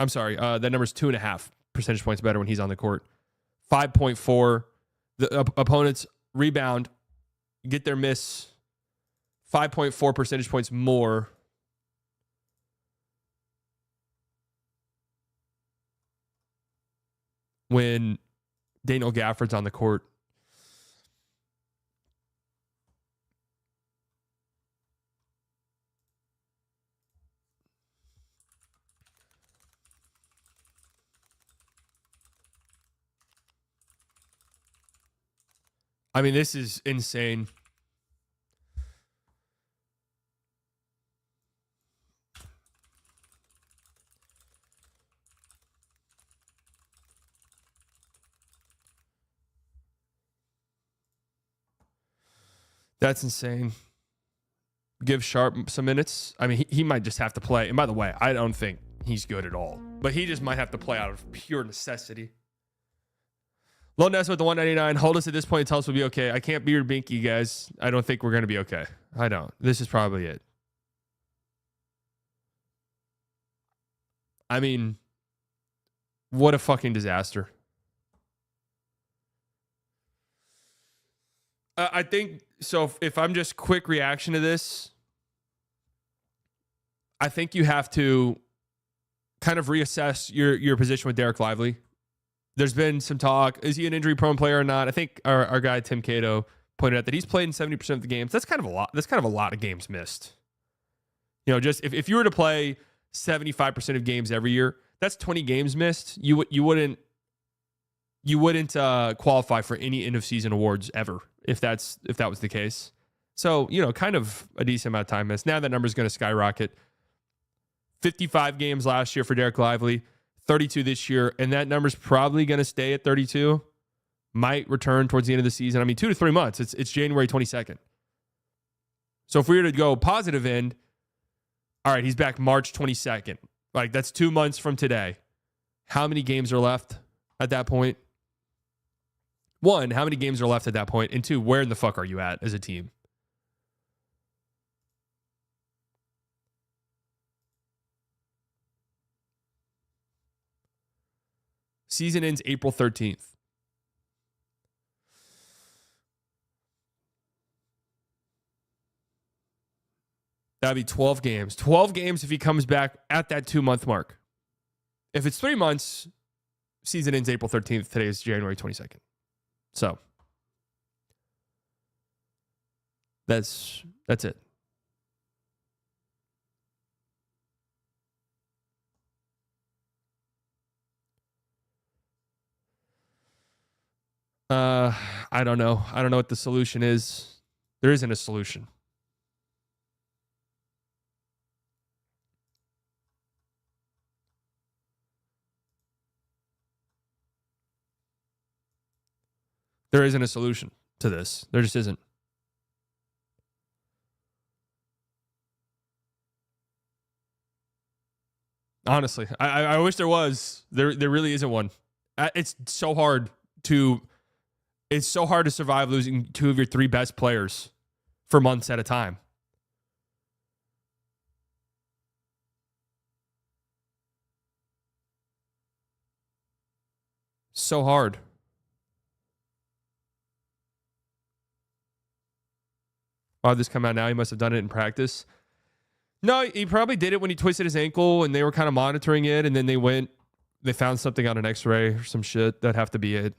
sorry. That number's 2.5 percentage points better when he's on the court. 5.4. The opponents rebound, get their miss 5.4 percentage points more when Daniel Gafford's on the court. I mean, this is insane. That's insane. Give Sharp some minutes. I mean, he might just have to play. And by the way, I don't think he's good at all. But he just might have to play out of pure necessity. Low Ness with the 199. Hold us at this point and tell us we'll be okay. I can't be your binky, guys. I don't think we're going to be okay. I don't. This is probably it. I mean, What a fucking disaster. I think so. If I'm just quick reaction to this, I think you have to kind of reassess your position with Derrick Lively. There's been some talk. Is he an injury-prone player or not? I think our guy Tim Cato pointed out that he's played in 70% of the games. That's kind of a lot. That's kind of a lot of games missed. Just if you were to play 75% of games every year, that's 20 games missed. You wouldn't qualify for any end of season awards ever if that was the case. So, kind of a decent amount of time missed. Now that number's going to skyrocket. 55 games last year for Derrick Lively, 32 this year, and that number's probably going to stay at 32. Might return towards the end of the season. I mean, 2 to 3 months. It's January 22nd. So if we were to go positive end, all right, he's back March 22nd. Like, that's 2 months from today. How many games are left at that point? 1, how many games are left at that point? And 2, where in the fuck are you at as a team? Season ends April 13th. That'd be 12 games. 12 games if he comes back at that 2-month mark. If it's 3 months, season ends April 13th. Today is January 22nd. So that's it. I don't know. I don't know what the solution is. There isn't a solution. There isn't a solution to this. There just isn't. Honestly, I wish there was. There really isn't one. It's so hard to survive losing 2 of your 3 best players for months at a time. So hard. Why did this come out now? He must have done it in practice. No, he probably did it when he twisted his ankle and they were kind of monitoring it, and then they found something on an x-ray or some shit. That'd have to be it.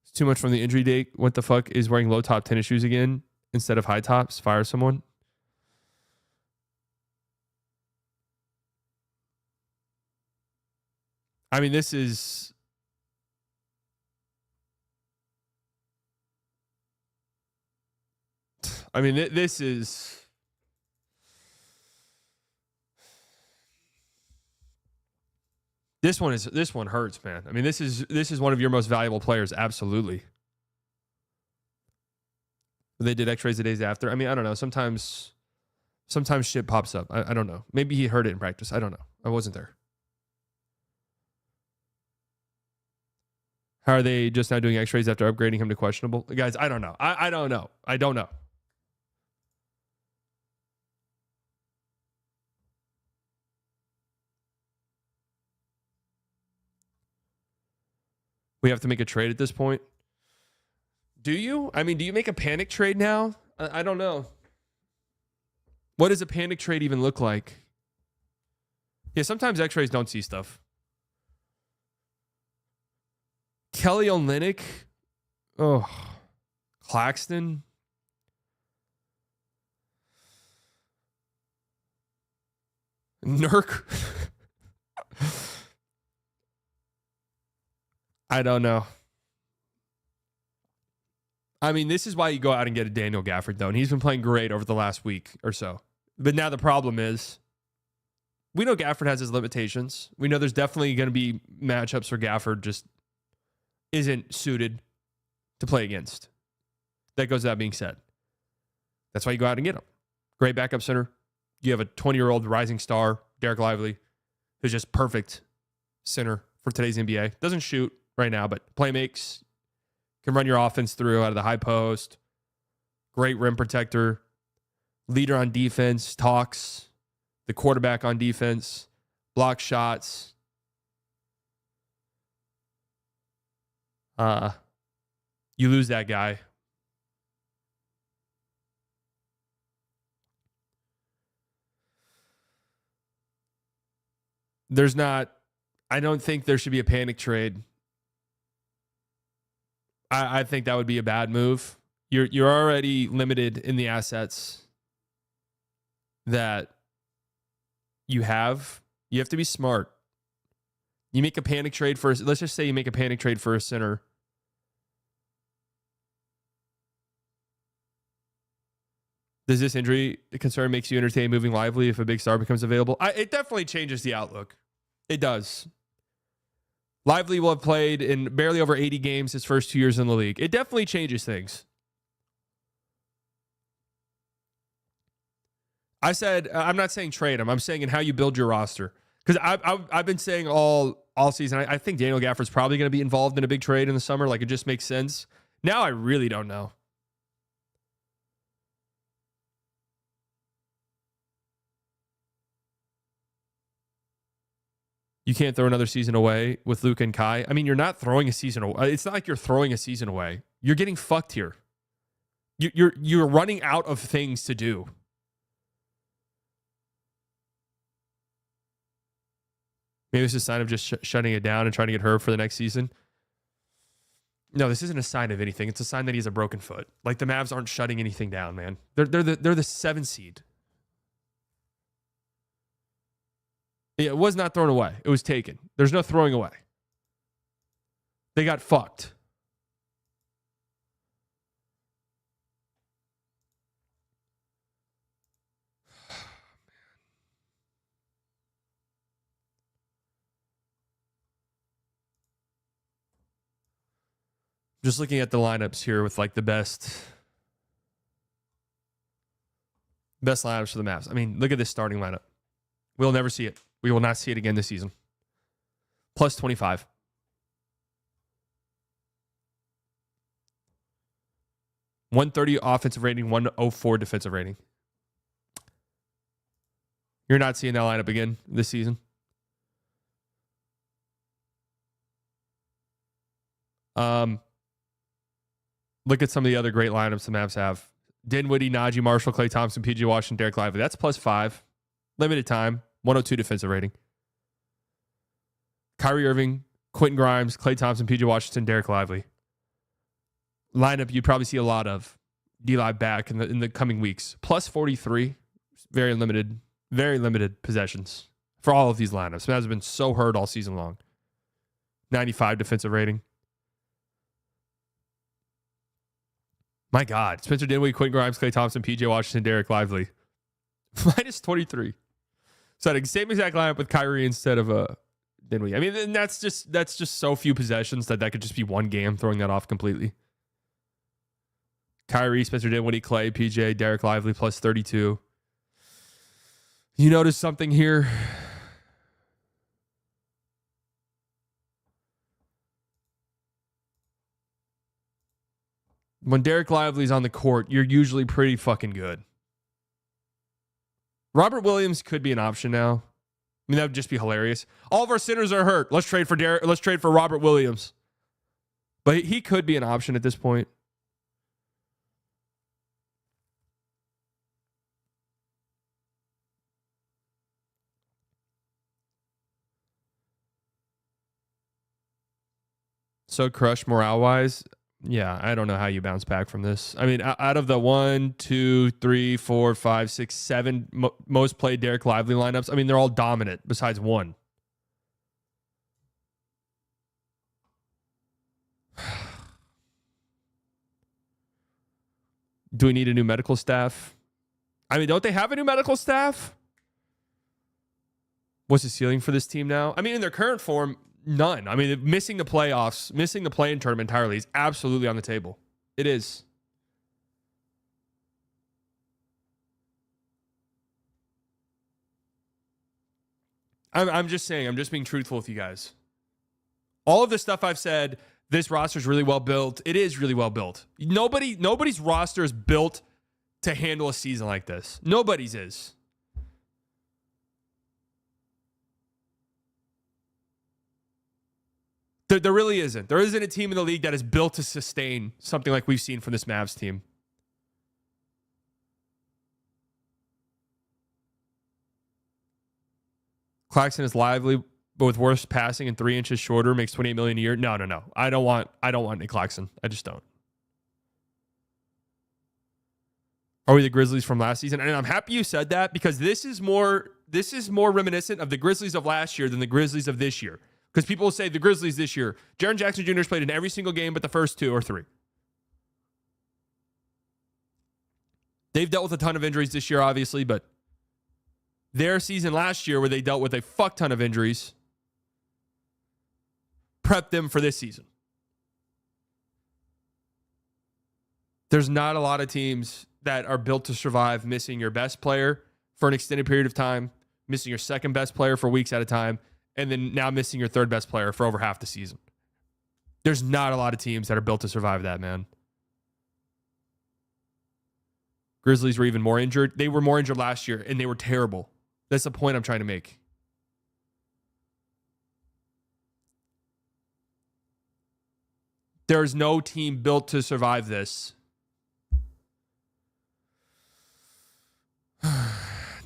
It's too much from the injury date. What the fuck is wearing low top tennis shoes again instead of high tops? Fire someone. I mean, this is... this is... This one hurts, man. I mean, this is one of your most valuable players, absolutely. They did x-rays the days after. I mean, I don't know. Sometimes shit pops up. I don't know. Maybe he heard it in practice. I don't know. I wasn't there. How are they just now doing x-rays after upgrading him to questionable? Guys, I don't know. I don't know. I don't know. We have to make a trade at this point. Do you? I mean, do you make a panic trade now? I don't know. What does a panic trade even look like? Yeah, sometimes x-rays don't see stuff. Kelly Olynyk. Oh. Claxton. Nurk. I don't know. I mean, this is why you go out and get a Daniel Gafford, though. And he's been playing great over the last week or so. But now the problem is, we know Gafford has his limitations. We know there's definitely going to be matchups where Gafford just isn't suited to play against. That goes without being said. That's why you go out and get him. Great backup center. You have a 20-year-old rising star, Derrick Lively, who's just perfect center for today's NBA. Doesn't shoot right now, but play makes. Can run your offense through out of the high post. Great rim protector. leader on defense, talks, the quarterback on defense, block shots. You lose that guy. I don't think there should be a panic trade. I think that would be a bad move. You're already limited in the assets that you have. You have to be smart. You make a panic trade for, let's just say you make a panic trade for a center. Does this injury concern makes you entertain moving Lively if a big star becomes available? It definitely changes the outlook. It does. Lively will have played in barely over 80 games his first 2 years in the league. It definitely changes things. I said, I'm not saying trade him. I'm saying in how you build your roster. Because I've been saying all season, I think Daniel Gafford's probably going to be involved in a big trade in the summer. Like, it just makes sense. Now I really don't know. You can't throw another season away with Luke and Kai. I mean, you're not throwing a season away. It's not like you're throwing a season away. You're getting fucked here. You're running out of things to do. Maybe it's a sign of just shutting it down and trying to get hurt for the next season. No, this isn't a sign of anything. It's a sign that he has a broken foot. Like, the Mavs aren't shutting anything down, man. They're the 7 seed. It was not thrown away. It was taken. There's no throwing away. They got fucked. Just looking at the lineups here with like the best lineups for the Mavs. I mean, look at this starting lineup. We'll never see it. We will not see it again this season. Plus 25. .130 offensive rating, 104 defensive rating. You're not seeing that lineup again this season. Look at some of the other great lineups the Mavs have. Dinwiddie, Najee Marshall, Klay Thompson, PG Washington, Derrick Lively. That's plus 5. Limited time. 102 defensive rating. Kyrie Irving, Quentin Grimes, Klay Thompson, PG Washington, Derrick Lively. Lineup you'd probably see a lot of. D-Live back in the coming weeks. Plus 43. Very limited possessions for all of these lineups. Mavs have been so hurt all season long. 95 defensive rating. My God. Spencer Dinwiddie, Quentin Grimes, Klay Thompson, PJ Washington, Derrick Lively. Minus 23. So the same exact lineup with Kyrie instead of Dinwiddie. I mean, that's just so few possessions that could just be one game throwing that off completely. Kyrie, Spencer Dinwiddie, Klay, PJ, Derrick Lively plus 32. You notice something here? When Derrick Lively's on the court, you're usually pretty fucking good. Robert Williams could be an option now. I mean, that would just be hilarious. All of our centers are hurt. Let's trade for Robert Williams. But he could be an option at this point. So crushed morale-wise, yeah, I don't know how you bounce back from this. I mean, out of the 1, 2, 3, 4, 5, 6, 7 most played Derrick Lively lineups, I mean, they're all dominant besides one. Do we need a new medical staff? I mean, don't they have a new medical staff? What's the ceiling for this team now? I mean, in their current form, none. I mean, missing the playoffs, missing the play-in tournament entirely is absolutely on the table. It is. I'm just saying, I'm just being truthful with you guys. All of the stuff I've said, this roster is really well built. It is really well built. Nobody's roster is built to handle a season like this. Nobody's is. There really isn't. There isn't a team in the league that is built to sustain something like we've seen from this Mavs team. Claxton is Lively, but with worse passing and 3 inches shorter, makes $28 million a year. No. I don't want Nick Claxton. I just don't. Are we the Grizzlies from last season? And I'm happy you said that, because this is more reminiscent of the Grizzlies of last year than the Grizzlies of this year. Because people will say the Grizzlies this year, Jaren Jackson Jr. has played in every single game but the first 2 or 3. They've dealt with a ton of injuries this year, obviously, but their season last year, where they dealt with a fuck ton of injuries, prepped them for this season. There's not a lot of teams that are built to survive missing your best player for an extended period of time, missing your second best player for weeks at a time, and then now missing your third best player for over half the season. There's not a lot of teams that are built to survive that, man. Grizzlies were even more injured. They were more injured last year, and they were terrible. That's the point I'm trying to make. There's no team built to survive this.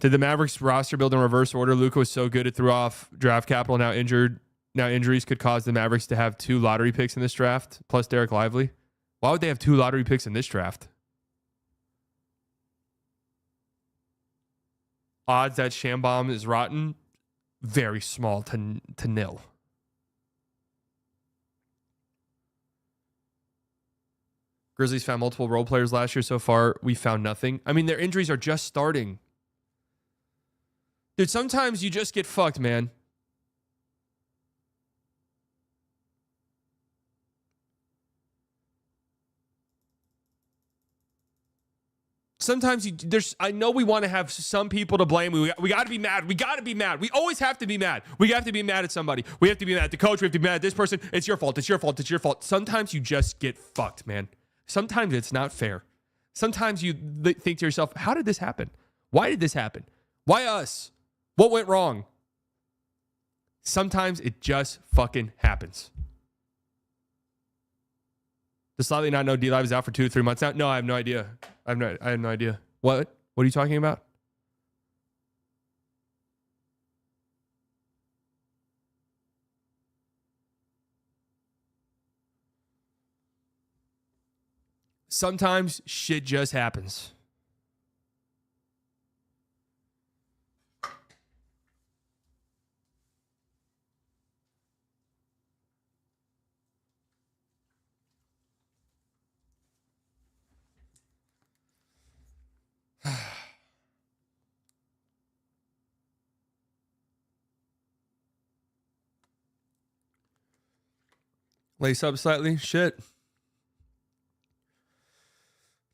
Did the Mavericks roster build in reverse order? Luka was so good it threw off draft capital. Now injured. Now injuries could cause the Mavericks to have 2 lottery picks in this draft, plus Derrick Lively. Why would they have 2 lottery picks in this draft? Odds that Shambomb is rotten, very small to nil. Grizzlies found multiple role players last year. So far, we found nothing. I mean, their injuries are just starting. Dude, sometimes you just get fucked, man. Sometimes I know we want to have some people to blame. We got to be mad. We got to be mad. We always have to be mad. We have to be mad at somebody. We have to be mad at the coach. We have to be mad at this person. It's your fault. It's your fault. It's your fault. Sometimes you just get fucked, man. Sometimes it's not fair. Sometimes you think to yourself, how did this happen? Why did this happen? Why us? What went wrong? Sometimes it just fucking happens. Does Slightly not know D-Live is out for 2 to 3 months now? No, I have no idea. I have no idea. What are you talking about? Sometimes shit just happens. Lace up slightly. Shit.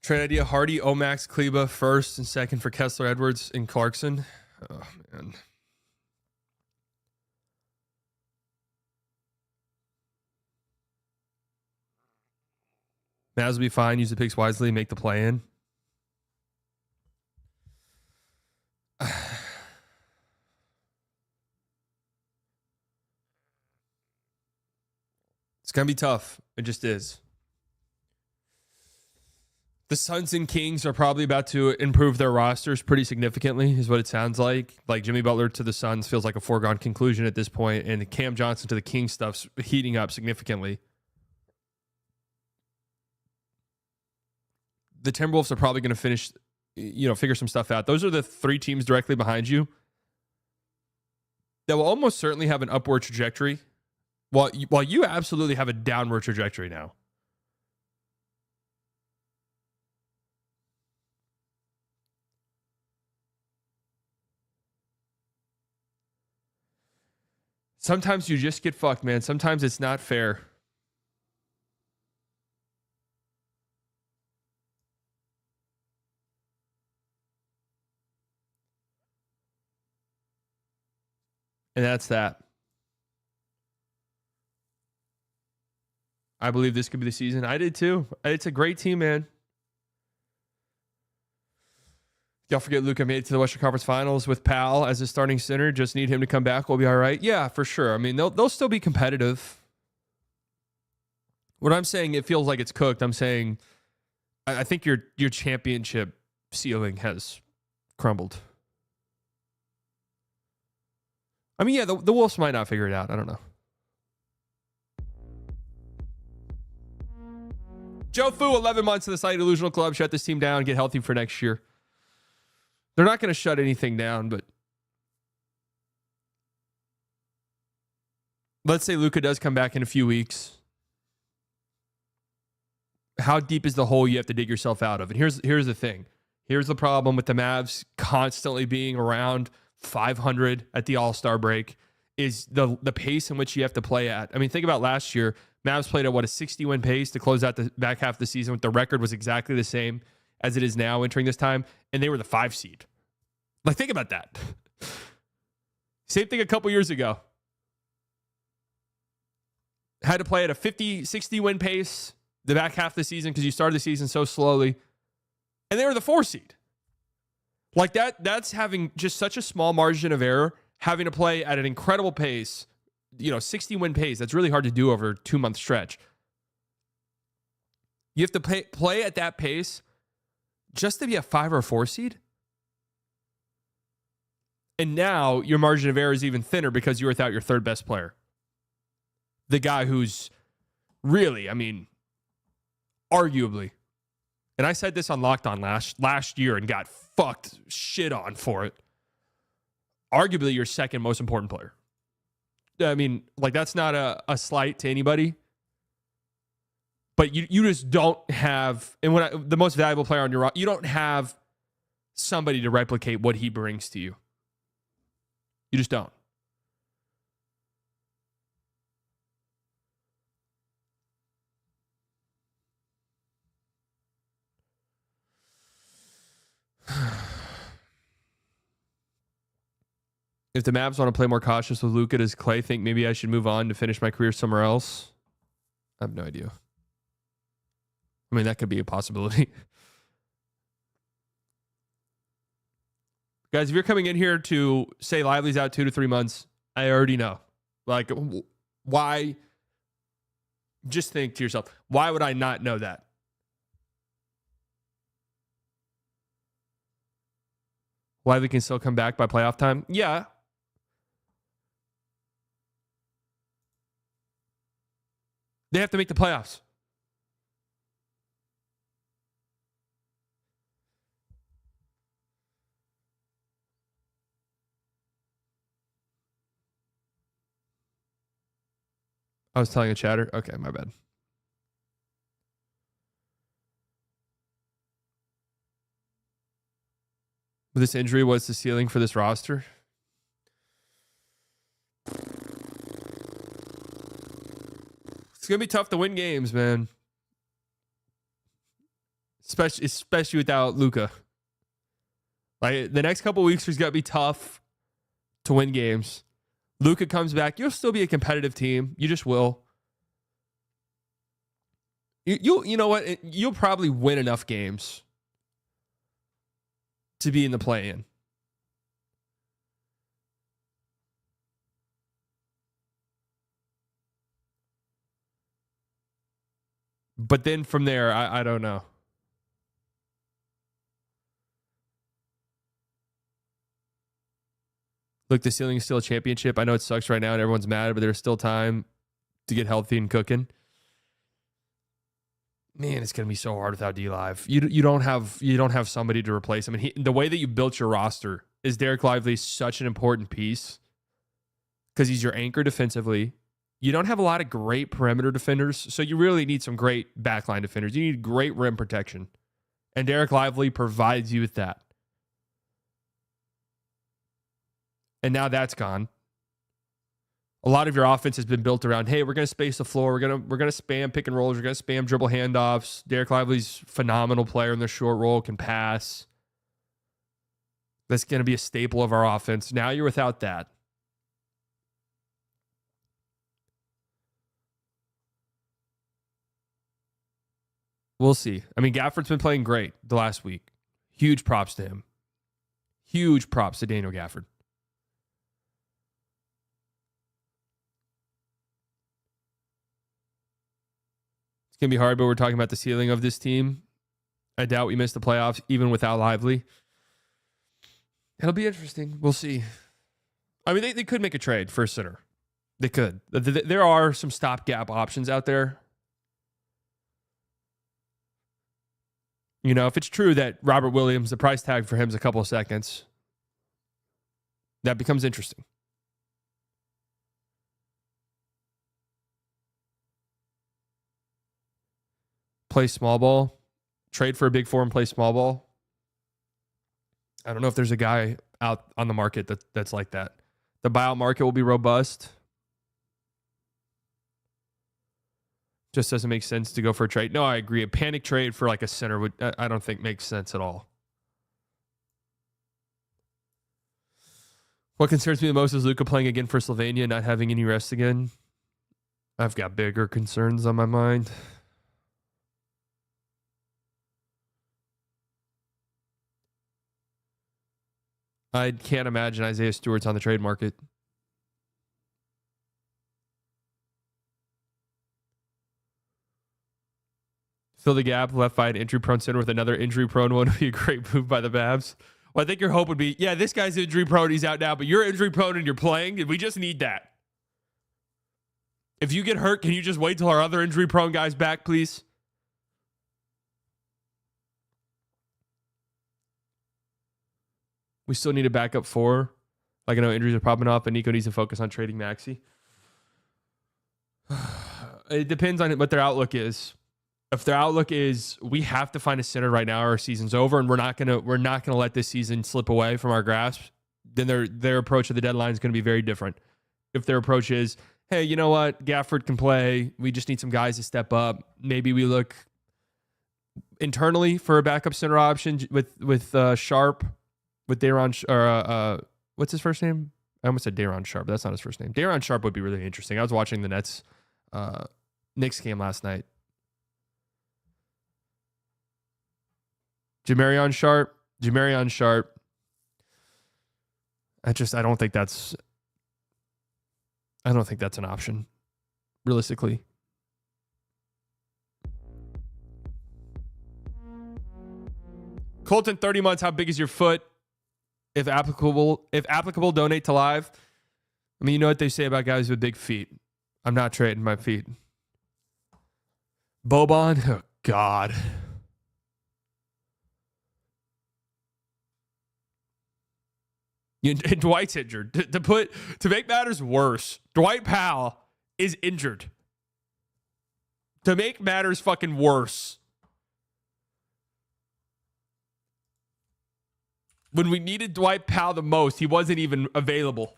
Trade idea: Hardy, Omax, Kleba, first and second for Kessler, Edwards, and Clarkson. Oh, man. Mavs will be fine. Use the picks wisely. Make the play in. It's going to be tough. It just is. The Suns and Kings are probably about to improve their rosters pretty significantly, is what it sounds like. Like Jimmy Butler to the Suns feels like a foregone conclusion at this point, and Cam Johnson to the Kings stuff's heating up significantly. The Timberwolves are probably going to finish, figure some stuff out. Those are the 3 teams directly behind you that will almost certainly have an upward trajectory, while you absolutely have a downward trajectory now. Sometimes you just get fucked, man. Sometimes it's not fair. And that's that. I believe this could be the season. I did too. It's a great team, man. Don't forget Luka made it to the Western Conference Finals with Powell as his starting center. Just need him to come back. We'll be all right. Yeah, for sure. I mean, they'll still be competitive. When I'm saying it feels like it's cooked, I'm saying I think your championship ceiling has crumbled. I mean, yeah, the Wolves might not figure it out. I don't know. Joe Fu, 11 months in the Slight Illusional Club. Shut this team down. Get healthy for next year. They're not going to shut anything down, but let's say Luka does come back in a few weeks. How deep is the hole you have to dig yourself out of? And here's the thing. Here's the problem with the Mavs constantly being around 500 at the All-Star break is the pace in which you have to play at. I mean, think about last year. Mavs played at, a 60-win pace to close out the back half of the season. The record was exactly the same as it is now entering this time, and they were the 5 seed. Like, think about that. Same thing a couple years ago. Had to play at a 50, 60-win pace the back half of the season because you started the season so slowly, and they were the 4 seed. Like, that's having just such a small margin of error, having to play at an incredible pace, 60-win pace. That's really hard to do over a 2-month stretch. You have to play at that pace just to be a 5 or a 4 seed. And now your margin of error is even thinner because you're without your third best player. The guy who's really, arguably, and I said this on Locked On last year and got fucked shit on for it, arguably your second most important player. That's not a slight to anybody. But you just don't have, and the most valuable player on your roster, you don't have somebody to replicate what he brings to you. You just don't. If the Mavs want to play more cautious with Luka, does Clay think maybe I should move on to finish my career somewhere else? I have no idea. That could be a possibility. Guys, if you're coming in here to say Lively's out 2 to 3 months, I already know. Like, why? Just think to yourself, why would I not know that? Lively can still come back by playoff time? Yeah. They have to make the playoffs. I was telling a chatter. Okay, my bad. This injury was the ceiling for this roster. It's going to be tough to win games, man. Especially without Luka. Like, the next couple weeks is going to be tough to win games. Luka comes back, you'll still be a competitive team. You just will. You know what? You'll probably win enough games to be in the play-in. But then from there, I don't know. Look, the ceiling is still a championship. I know it sucks right now and everyone's mad, but there's still time to get healthy and cooking. Man, it's gonna be so hard without D-Live. You don't have somebody to replace him. And the way that you built your roster is Derrick Lively such an important piece because he's your anchor defensively. You don't have a lot of great perimeter defenders, so you really need some great backline defenders. You need great rim protection, and Derrick Lively provides you with that. And now that's gone. A lot of your offense has been built around, hey, we're going to space the floor. We're going to spam pick and rolls. We're going to spam dribble handoffs. Derrick Lively's a phenomenal player in the short roll, can pass. That's going to be a staple of our offense. Now you're without that. We'll see. Gafford's been playing great the last week. Huge props to him. Huge props to Daniel Gafford. It's going to be hard, but we're talking about the ceiling of this team. I doubt we miss the playoffs even without Lively. It'll be interesting. We'll see. I mean, they could make a trade for a center. They could. There are some stopgap options out there. You know, if it's true that Robert Williams, the price tag for him is a couple of seconds, that becomes interesting. Play small ball. Trade for a big four and play small ball. I don't know if there's a guy out on the market that's like that. The buyout market will be robust. Just doesn't make sense to go for a trade. No, I agree. A panic trade for like a center would, I don't think makes sense at all. What concerns me the most is Luka playing again for Slovenia, not having any rest again. I've got bigger concerns on my mind. I can't imagine Isaiah Stewart's on the trade market. Fill the gap left by an injury-prone center with another injury-prone one would be a great move by the Mavs. Well, I think your hope would be, yeah, this guy's injury-prone, he's out now, but you're injury-prone and you're playing, and we just need that. If you get hurt, can you just wait till our other injury-prone guy's back, please? We still need a backup four. Like, I know injuries are popping up, and Nico needs to focus on trading Maxey. It depends on what their outlook is. If their outlook is we have to find a center right now, our season's over, and we're not gonna let this season slip away from our grasp, then their approach to the deadline is going to be very different. If their approach is, hey, you know what, Gafford can play, we just need some guys to step up. Maybe we look internally for a backup center option with Sharp, with Day'Ron, what's his first name? I almost said Day'Ron Sharp. That's not his first name. Day'Ron Sharp would be really interesting. I was watching the Nets Knicks game last night. Jamarion Sharp. I don't think that's an option, realistically. Colton, 30 months, how big is your foot? If applicable, donate to Live. I mean, you know what they say about guys with big feet. I'm not trading my feet. Boban, oh God. And Dwight's injured. To make matters worse, Dwight Powell is injured. To make matters fucking worse, when we needed Dwight Powell the most, he wasn't even available.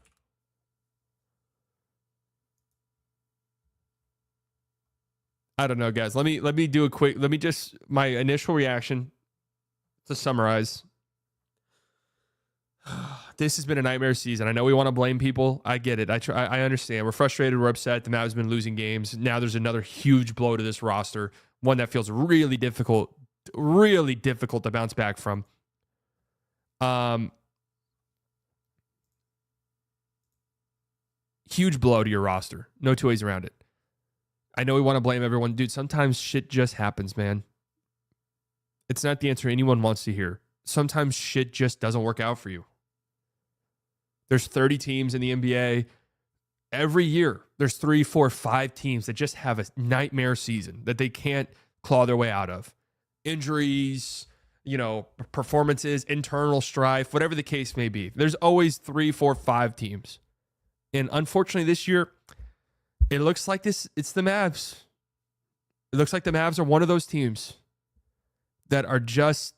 I don't know, guys. Let me do a quick. My initial reaction to summarize. This has been a nightmare season. I know we want to blame people. I get it. I understand. We're frustrated. We're upset. The Mavs have been losing games. Now there's another huge blow to this roster. One that feels really difficult to bounce back from. Huge blow to your roster. No two ways around it. I know we want to blame everyone. Dude, sometimes shit just happens, man. It's not the answer anyone wants to hear. Sometimes shit just doesn't work out for you. There's 30 teams in the NBA. Every year, there's 3, 4, 5 teams that just have a nightmare season that they can't claw their way out of. Injuries, performances, internal strife, whatever the case may be. There's always 3, 4, 5 teams. And unfortunately this year, it looks like it's the Mavs. It looks like the Mavs are one of those teams that are just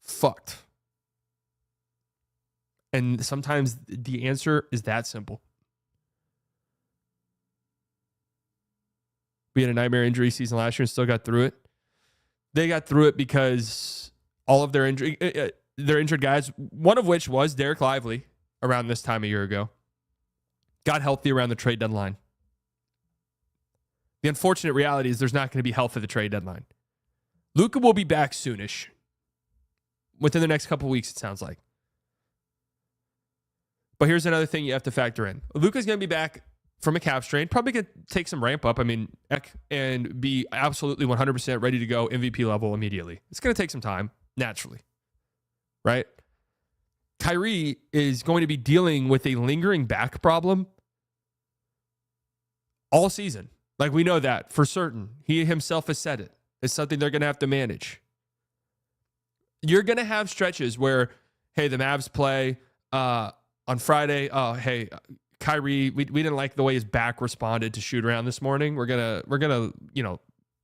fucked. And sometimes the answer is that simple. We had a nightmare injury season last year and still got through it. They got through it because all of their injured guys, one of which was Derrick Lively around this time a year ago, got healthy around the trade deadline. The unfortunate reality is there's not going to be health at the trade deadline. Luka will be back soonish. Within the next couple of weeks, it sounds like. But here's another thing you have to factor in. Luka's going to be back from a calf strain, probably going to take some ramp up. I mean, and be absolutely 100% ready to go MVP level immediately. It's going to take some time, naturally, right? Kyrie is going to be dealing with a lingering back problem all season. Like, we know that for certain. He himself has said it. It's something they're going to have to manage. You're going to have stretches where, hey, the Mavs play on Friday. Oh, hey, Kyrie, we didn't like the way his back responded to shoot around this morning. We're gonna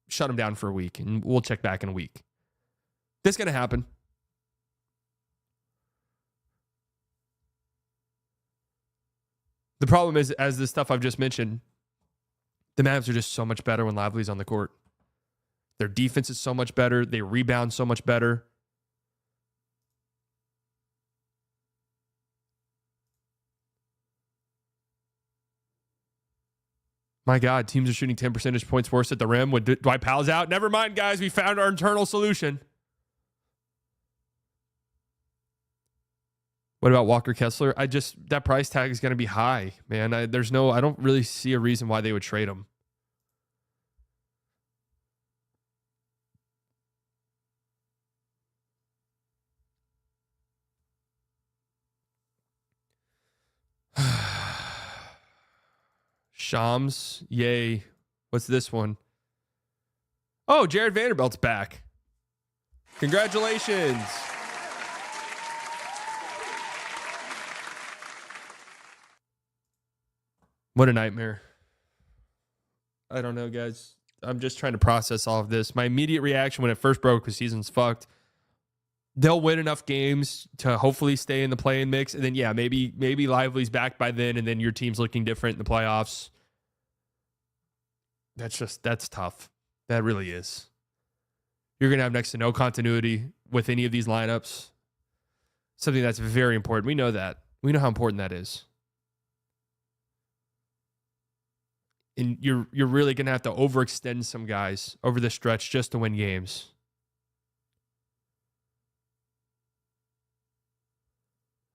shut him down for a week, and we'll check back in a week. This is gonna happen. The problem is, as the stuff I've just mentioned, the Mavs are just so much better when Lively's on the court. Their defense is so much better. They rebound so much better. My God, teams are shooting 10 percentage points worse at the rim when Dwight Powell's out. Never mind, guys. We found our internal solution. What about Walker Kessler? That price tag is going to be high, man. I don't really see a reason why they would trade him. Shams, yay. What's this one? Oh, Jared Vanderbilt's back. Congratulations. What a nightmare. I don't know, guys. I'm just trying to process all of this. My immediate reaction when it first broke was season's fucked. They'll win enough games to hopefully stay in the play-in mix. And then, yeah, maybe Lively's back by then, and then your team's looking different in the playoffs. That's tough. That really is. You're going to have next to no continuity with any of these lineups. Something that's very important. We know that. We know how important that is. And you're really going to have to overextend some guys over the stretch just to win games.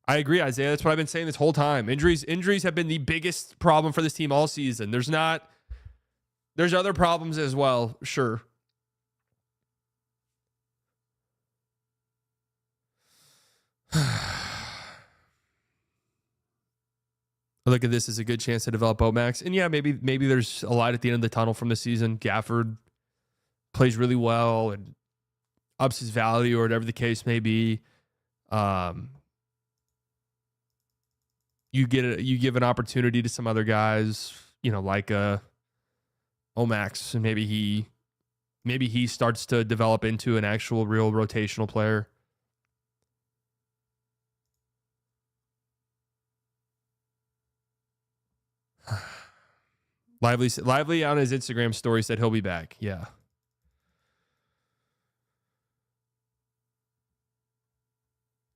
I agree, Isaiah. That's what I've been saying this whole time. Injuries have been the biggest problem for this team all season. There's other problems as well, sure. Look at this as a good chance to develop Omax. And yeah, maybe there's a light at the end of the tunnel from the season. Gafford plays really well and ups his value or whatever the case may be. You give an opportunity to some other guys, like Omax, and maybe he starts to develop into an actual real rotational player. Lively on his Instagram story said he'll be back. Yeah.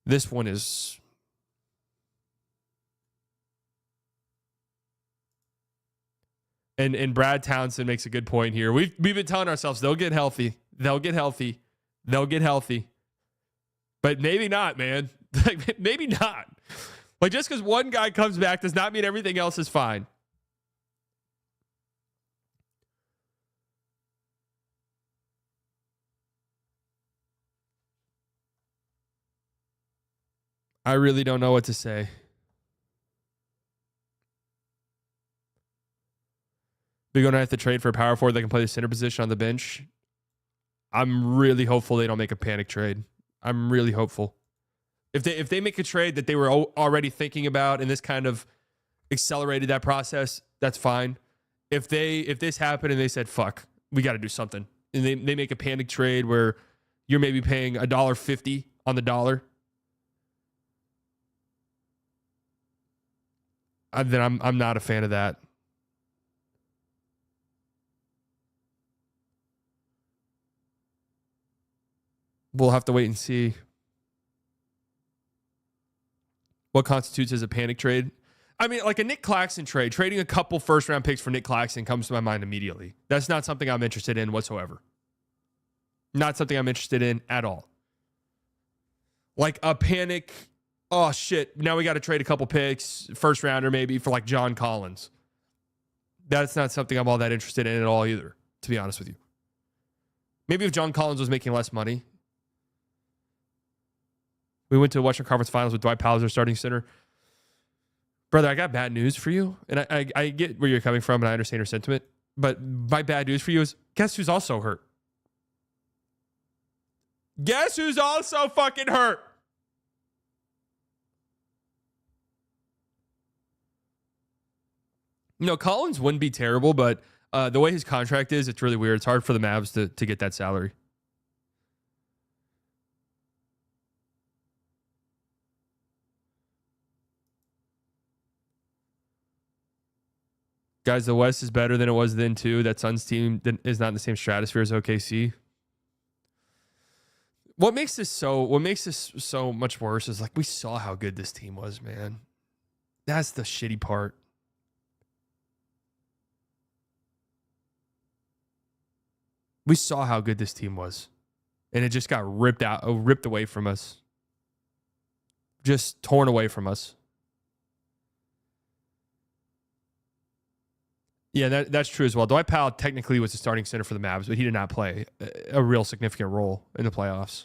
This one is and Brad Townsend makes a good point here. We've been telling ourselves they'll get healthy. They'll get healthy. But maybe not, man. Like, maybe not. Like, just because one guy comes back does not mean everything else is fine. I really don't know what to say. They're going to have to trade for a power forward that can play the center position on the bench. I'm really hopeful they don't make a panic trade. I'm really hopeful. If they make a trade that they were already thinking about and this kind of accelerated that process, that's fine. If this happened and they said, fuck, we got to do something, and they make a panic trade where you're maybe paying $1.50 on the dollar, then I'm not a fan of that. We'll have to wait and see what constitutes as a panic trade. I mean, like a Nick Claxton trade, trading a couple first-round picks for Nick Claxton comes to my mind immediately. That's not something I'm interested in whatsoever. Not something I'm interested in at all. Like a panic Oh, shit. Now we got to trade a couple picks, first rounder maybe, for like John Collins. That's not something I'm all that interested in at all either, to be honest with you. Maybe if John Collins was making less money. We went to Western Conference Finals with Dwight Powell as our starting center. Brother, I got bad news for you. And I get where you're coming from, and I understand your sentiment. But my bad news for you is, guess who's also hurt? Guess who's also fucking hurt? No, Collins wouldn't be terrible, but the way his contract is, it's really weird. It's hard for the Mavs to get that salary. Guys, the West is better than it was then, too. That Suns team is not in the same stratosphere as OKC. What makes this so much worse is, like, we saw how good this team was, man. That's the shitty part. We saw how good this team was. And it just got ripped away from us. Just torn away from us. Yeah, that's true as well. Dwight Powell technically was the starting center for the Mavs, but he did not play a real significant role in the playoffs.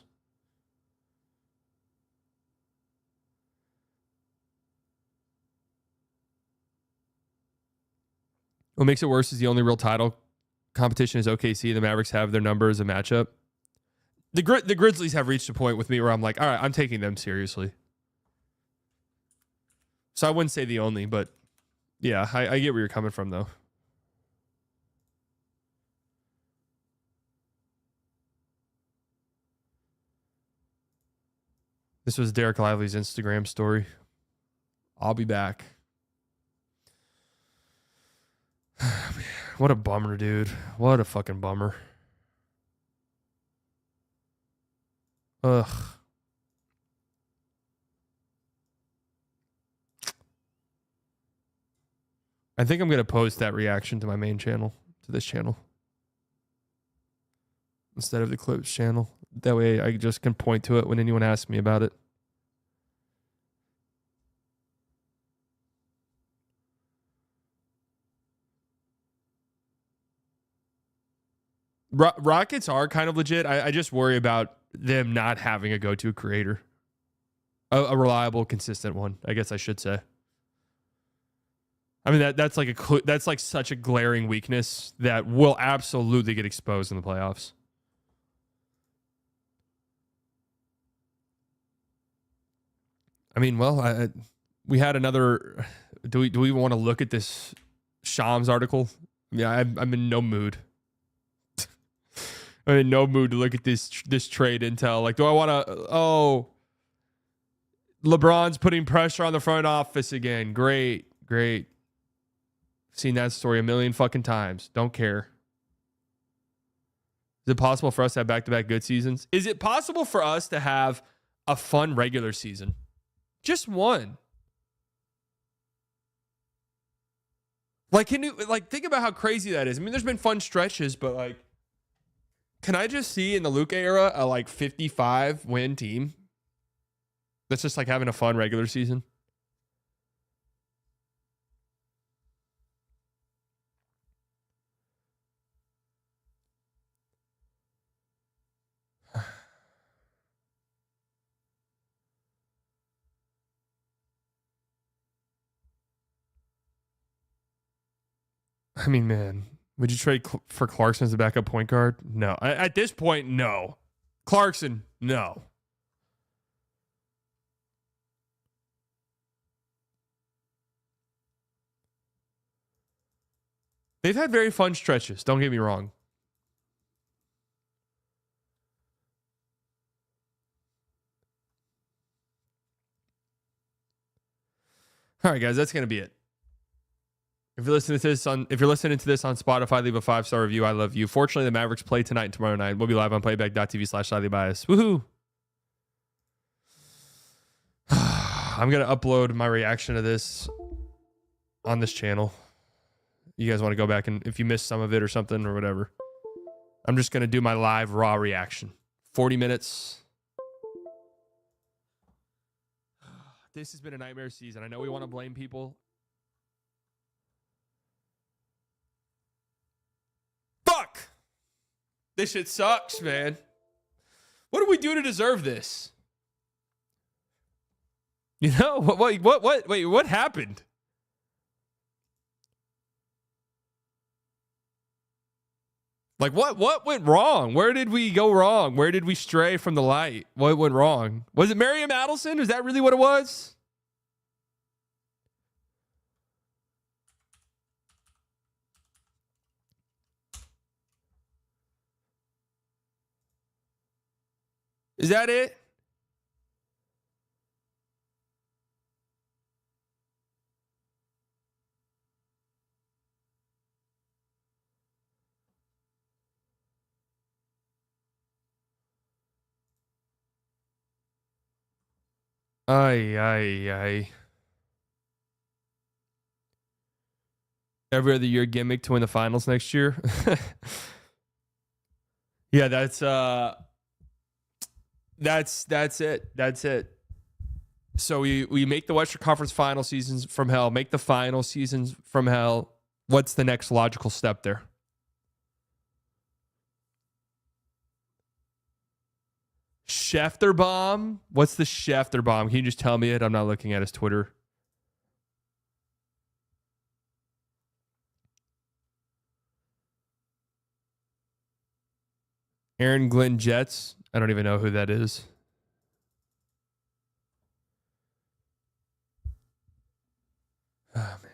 What makes it worse is the only real title competition is OKC. The Mavericks have their number as a matchup. The Grizzlies have reached a point with me where I'm like, all right, I'm taking them seriously. So I wouldn't say the only, but yeah, I get where you're coming from, though. This was Derrick Lively's Instagram story. I'll be back. What a bummer, dude. What a fucking bummer. Ugh. I think I'm going to post that reaction to my main channel, to this channel, instead of the clips channel. That way I just can point to it when anyone asks me about it. Rockets are kind of legit. I just worry about them not having a go-to creator. A reliable, consistent one, I guess I should say. I mean, that's like such a glaring weakness that will absolutely get exposed in the playoffs. I mean, well, we had another. Do we even want to look at this Shams article? Yeah, I'm in no mood. I'm in no mood to look at this trade intel. Like, do I want to? Oh, LeBron's putting pressure on the front office again. Great. Seen that story a million fucking times. Don't care. Is it possible for us to have back-to-back good seasons? Is it possible for us to have a fun regular season? Just one. Like, can you think about how crazy that is? I mean, there's been fun stretches, but like, can I just see in the Luka era a like 55 win team that's just like having a fun regular season? I mean, man, would you trade for Clarkson as a backup point guard? No. At this point, no. Clarkson, no. They've had very fun stretches. Don't get me wrong. All right, guys, that's going to be it. If you're listening to this on Spotify, leave a 5-star review. I love you. Fortunately, the Mavericks play tonight and tomorrow night. We'll be live on playback.tv/SlightlyBiased. Woohoo! I'm going to upload my reaction to this on this channel. You guys want to go back and if you missed some of it or something or whatever, I'm just going to do my live raw reaction. 40 minutes. This has been a nightmare season. I know we want to blame people. Fuck! This shit sucks, man. What do we do to deserve this? You know, wait, what happened? Like, what went wrong? Where did we go wrong? Where did we stray from the light? What went wrong? Was it Miriam Adelson? Is that really what it was? Is that it? Ay. Every other year gimmick to win the finals next year. Yeah, that's it. That's it. So we make the Western Conference final seasons from hell, make the final seasons from hell. What's the next logical step there? Schefter bomb? What's the Schefter bomb? Can you just tell me it? I'm not looking at his Twitter. Aaron Glenn Jets. I don't even know who that is. Oh, man.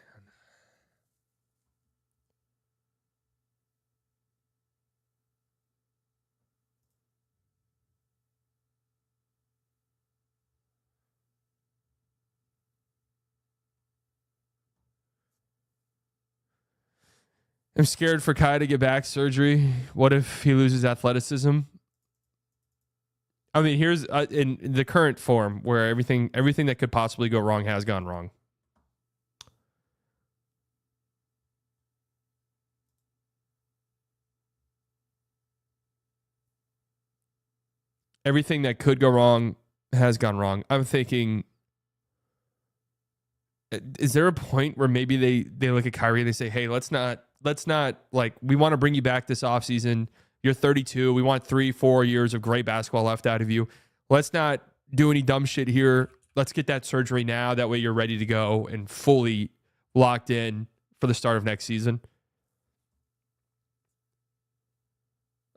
I'm scared for Kai to get back surgery. What if he loses athleticism? I mean, here's in the current form where everything that could possibly go wrong has gone wrong. Everything that could go wrong has gone wrong. I'm thinking, is there a point where maybe they look at Kyrie and they say, hey, let's not like, we want to bring you back this offseason. You're 32. We want 3-4 years of great basketball left out of you. Let's not do any dumb shit here. Let's get that surgery now. That way you're ready to go and fully locked in for the start of next season.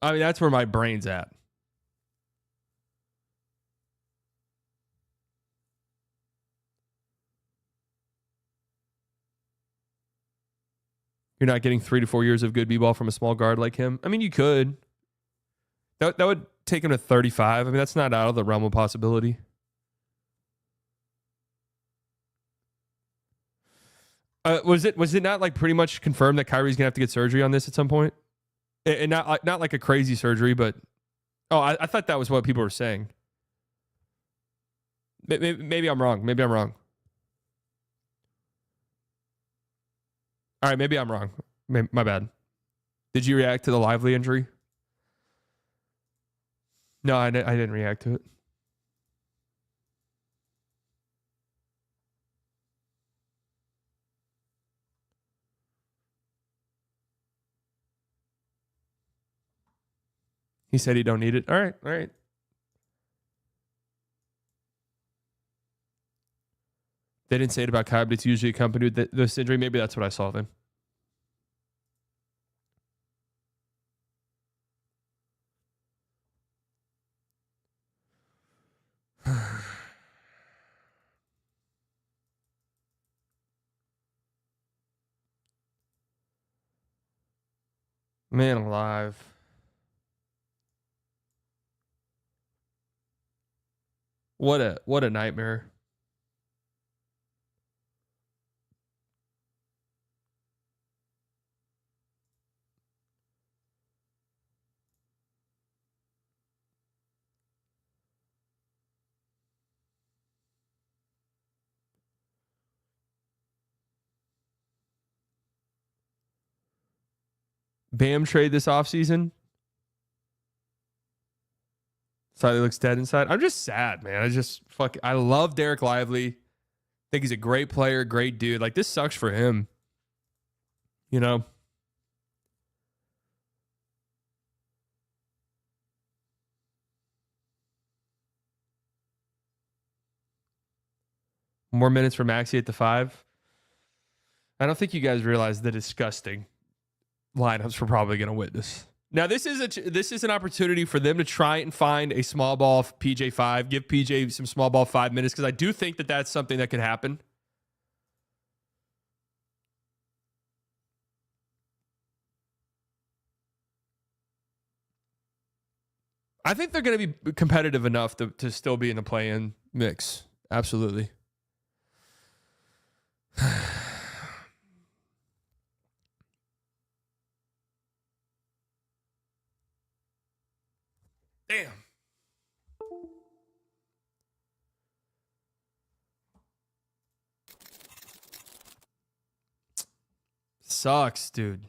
I mean, that's where my brain's at. You're not getting 3 to 4 years of good b-ball from a small guard like him. I mean, you could. That would take him to 35. I mean, that's not out of the realm of possibility. Was it not like pretty much confirmed that Kyrie's gonna have to get surgery on this at some point? And not like a crazy surgery, but I thought that was what people were saying. Maybe I'm wrong. All right, maybe I'm wrong. My bad. Did you react to the Lively injury? No, I didn't react to it. He said he don't need it. All right. They didn't say it about Kai, but it's usually accompanied with this injury. Maybe that's what I saw then. Man alive. What a nightmare. Bam trade this offseason. Slightly looks dead inside. I'm just sad, man. I love Derrick Lively. think he's a great player, great dude. Like, this sucks for him. You know? More minutes for Maxey at the 5. I don't think you guys realize the disgusting lineups we're probably going to witness. Now, this is an opportunity for them to try and find a small ball PJ 5, give PJ some small ball 5 minutes, because I do think that that's something that could happen. I think they're going to be competitive enough to still be in the play-in mix. Absolutely. Damn. Sucks, dude.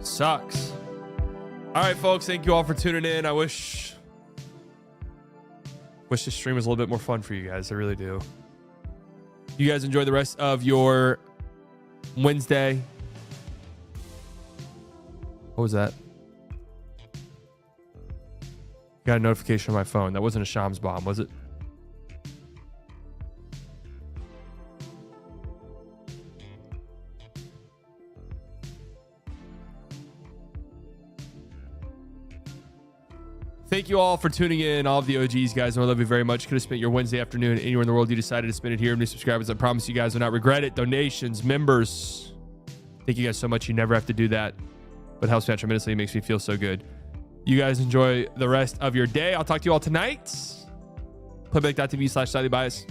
Sucks. All right, folks. Thank you all for tuning in. I wish this stream was a little bit more fun for you guys. I really do. You guys enjoy the rest of your Wednesday. What was that? Got a notification on my phone. That wasn't a Shams bomb, was it? Thank you all for tuning in, all of the OGs, guys. I love you very much. Could have spent your Wednesday afternoon anywhere in the world. You decided to spend it here. New subscribers, I promise you guys will not regret it. Donations, members. Thank you guys so much. You never have to do that, but it helps me out tremendously. It makes me feel so good. You guys enjoy the rest of your day. I'll talk to you all tonight. Playback.tv/slightly biased.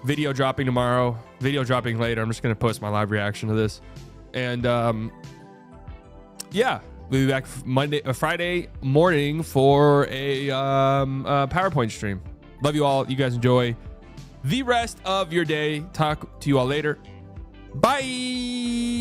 Video dropping tomorrow. Video dropping later. I'm just going to post my live reaction to this. And yeah. We'll be back Friday morning for a PowerPoint stream. Love you all. You guys enjoy the rest of your day. Talk to you all later. Bye.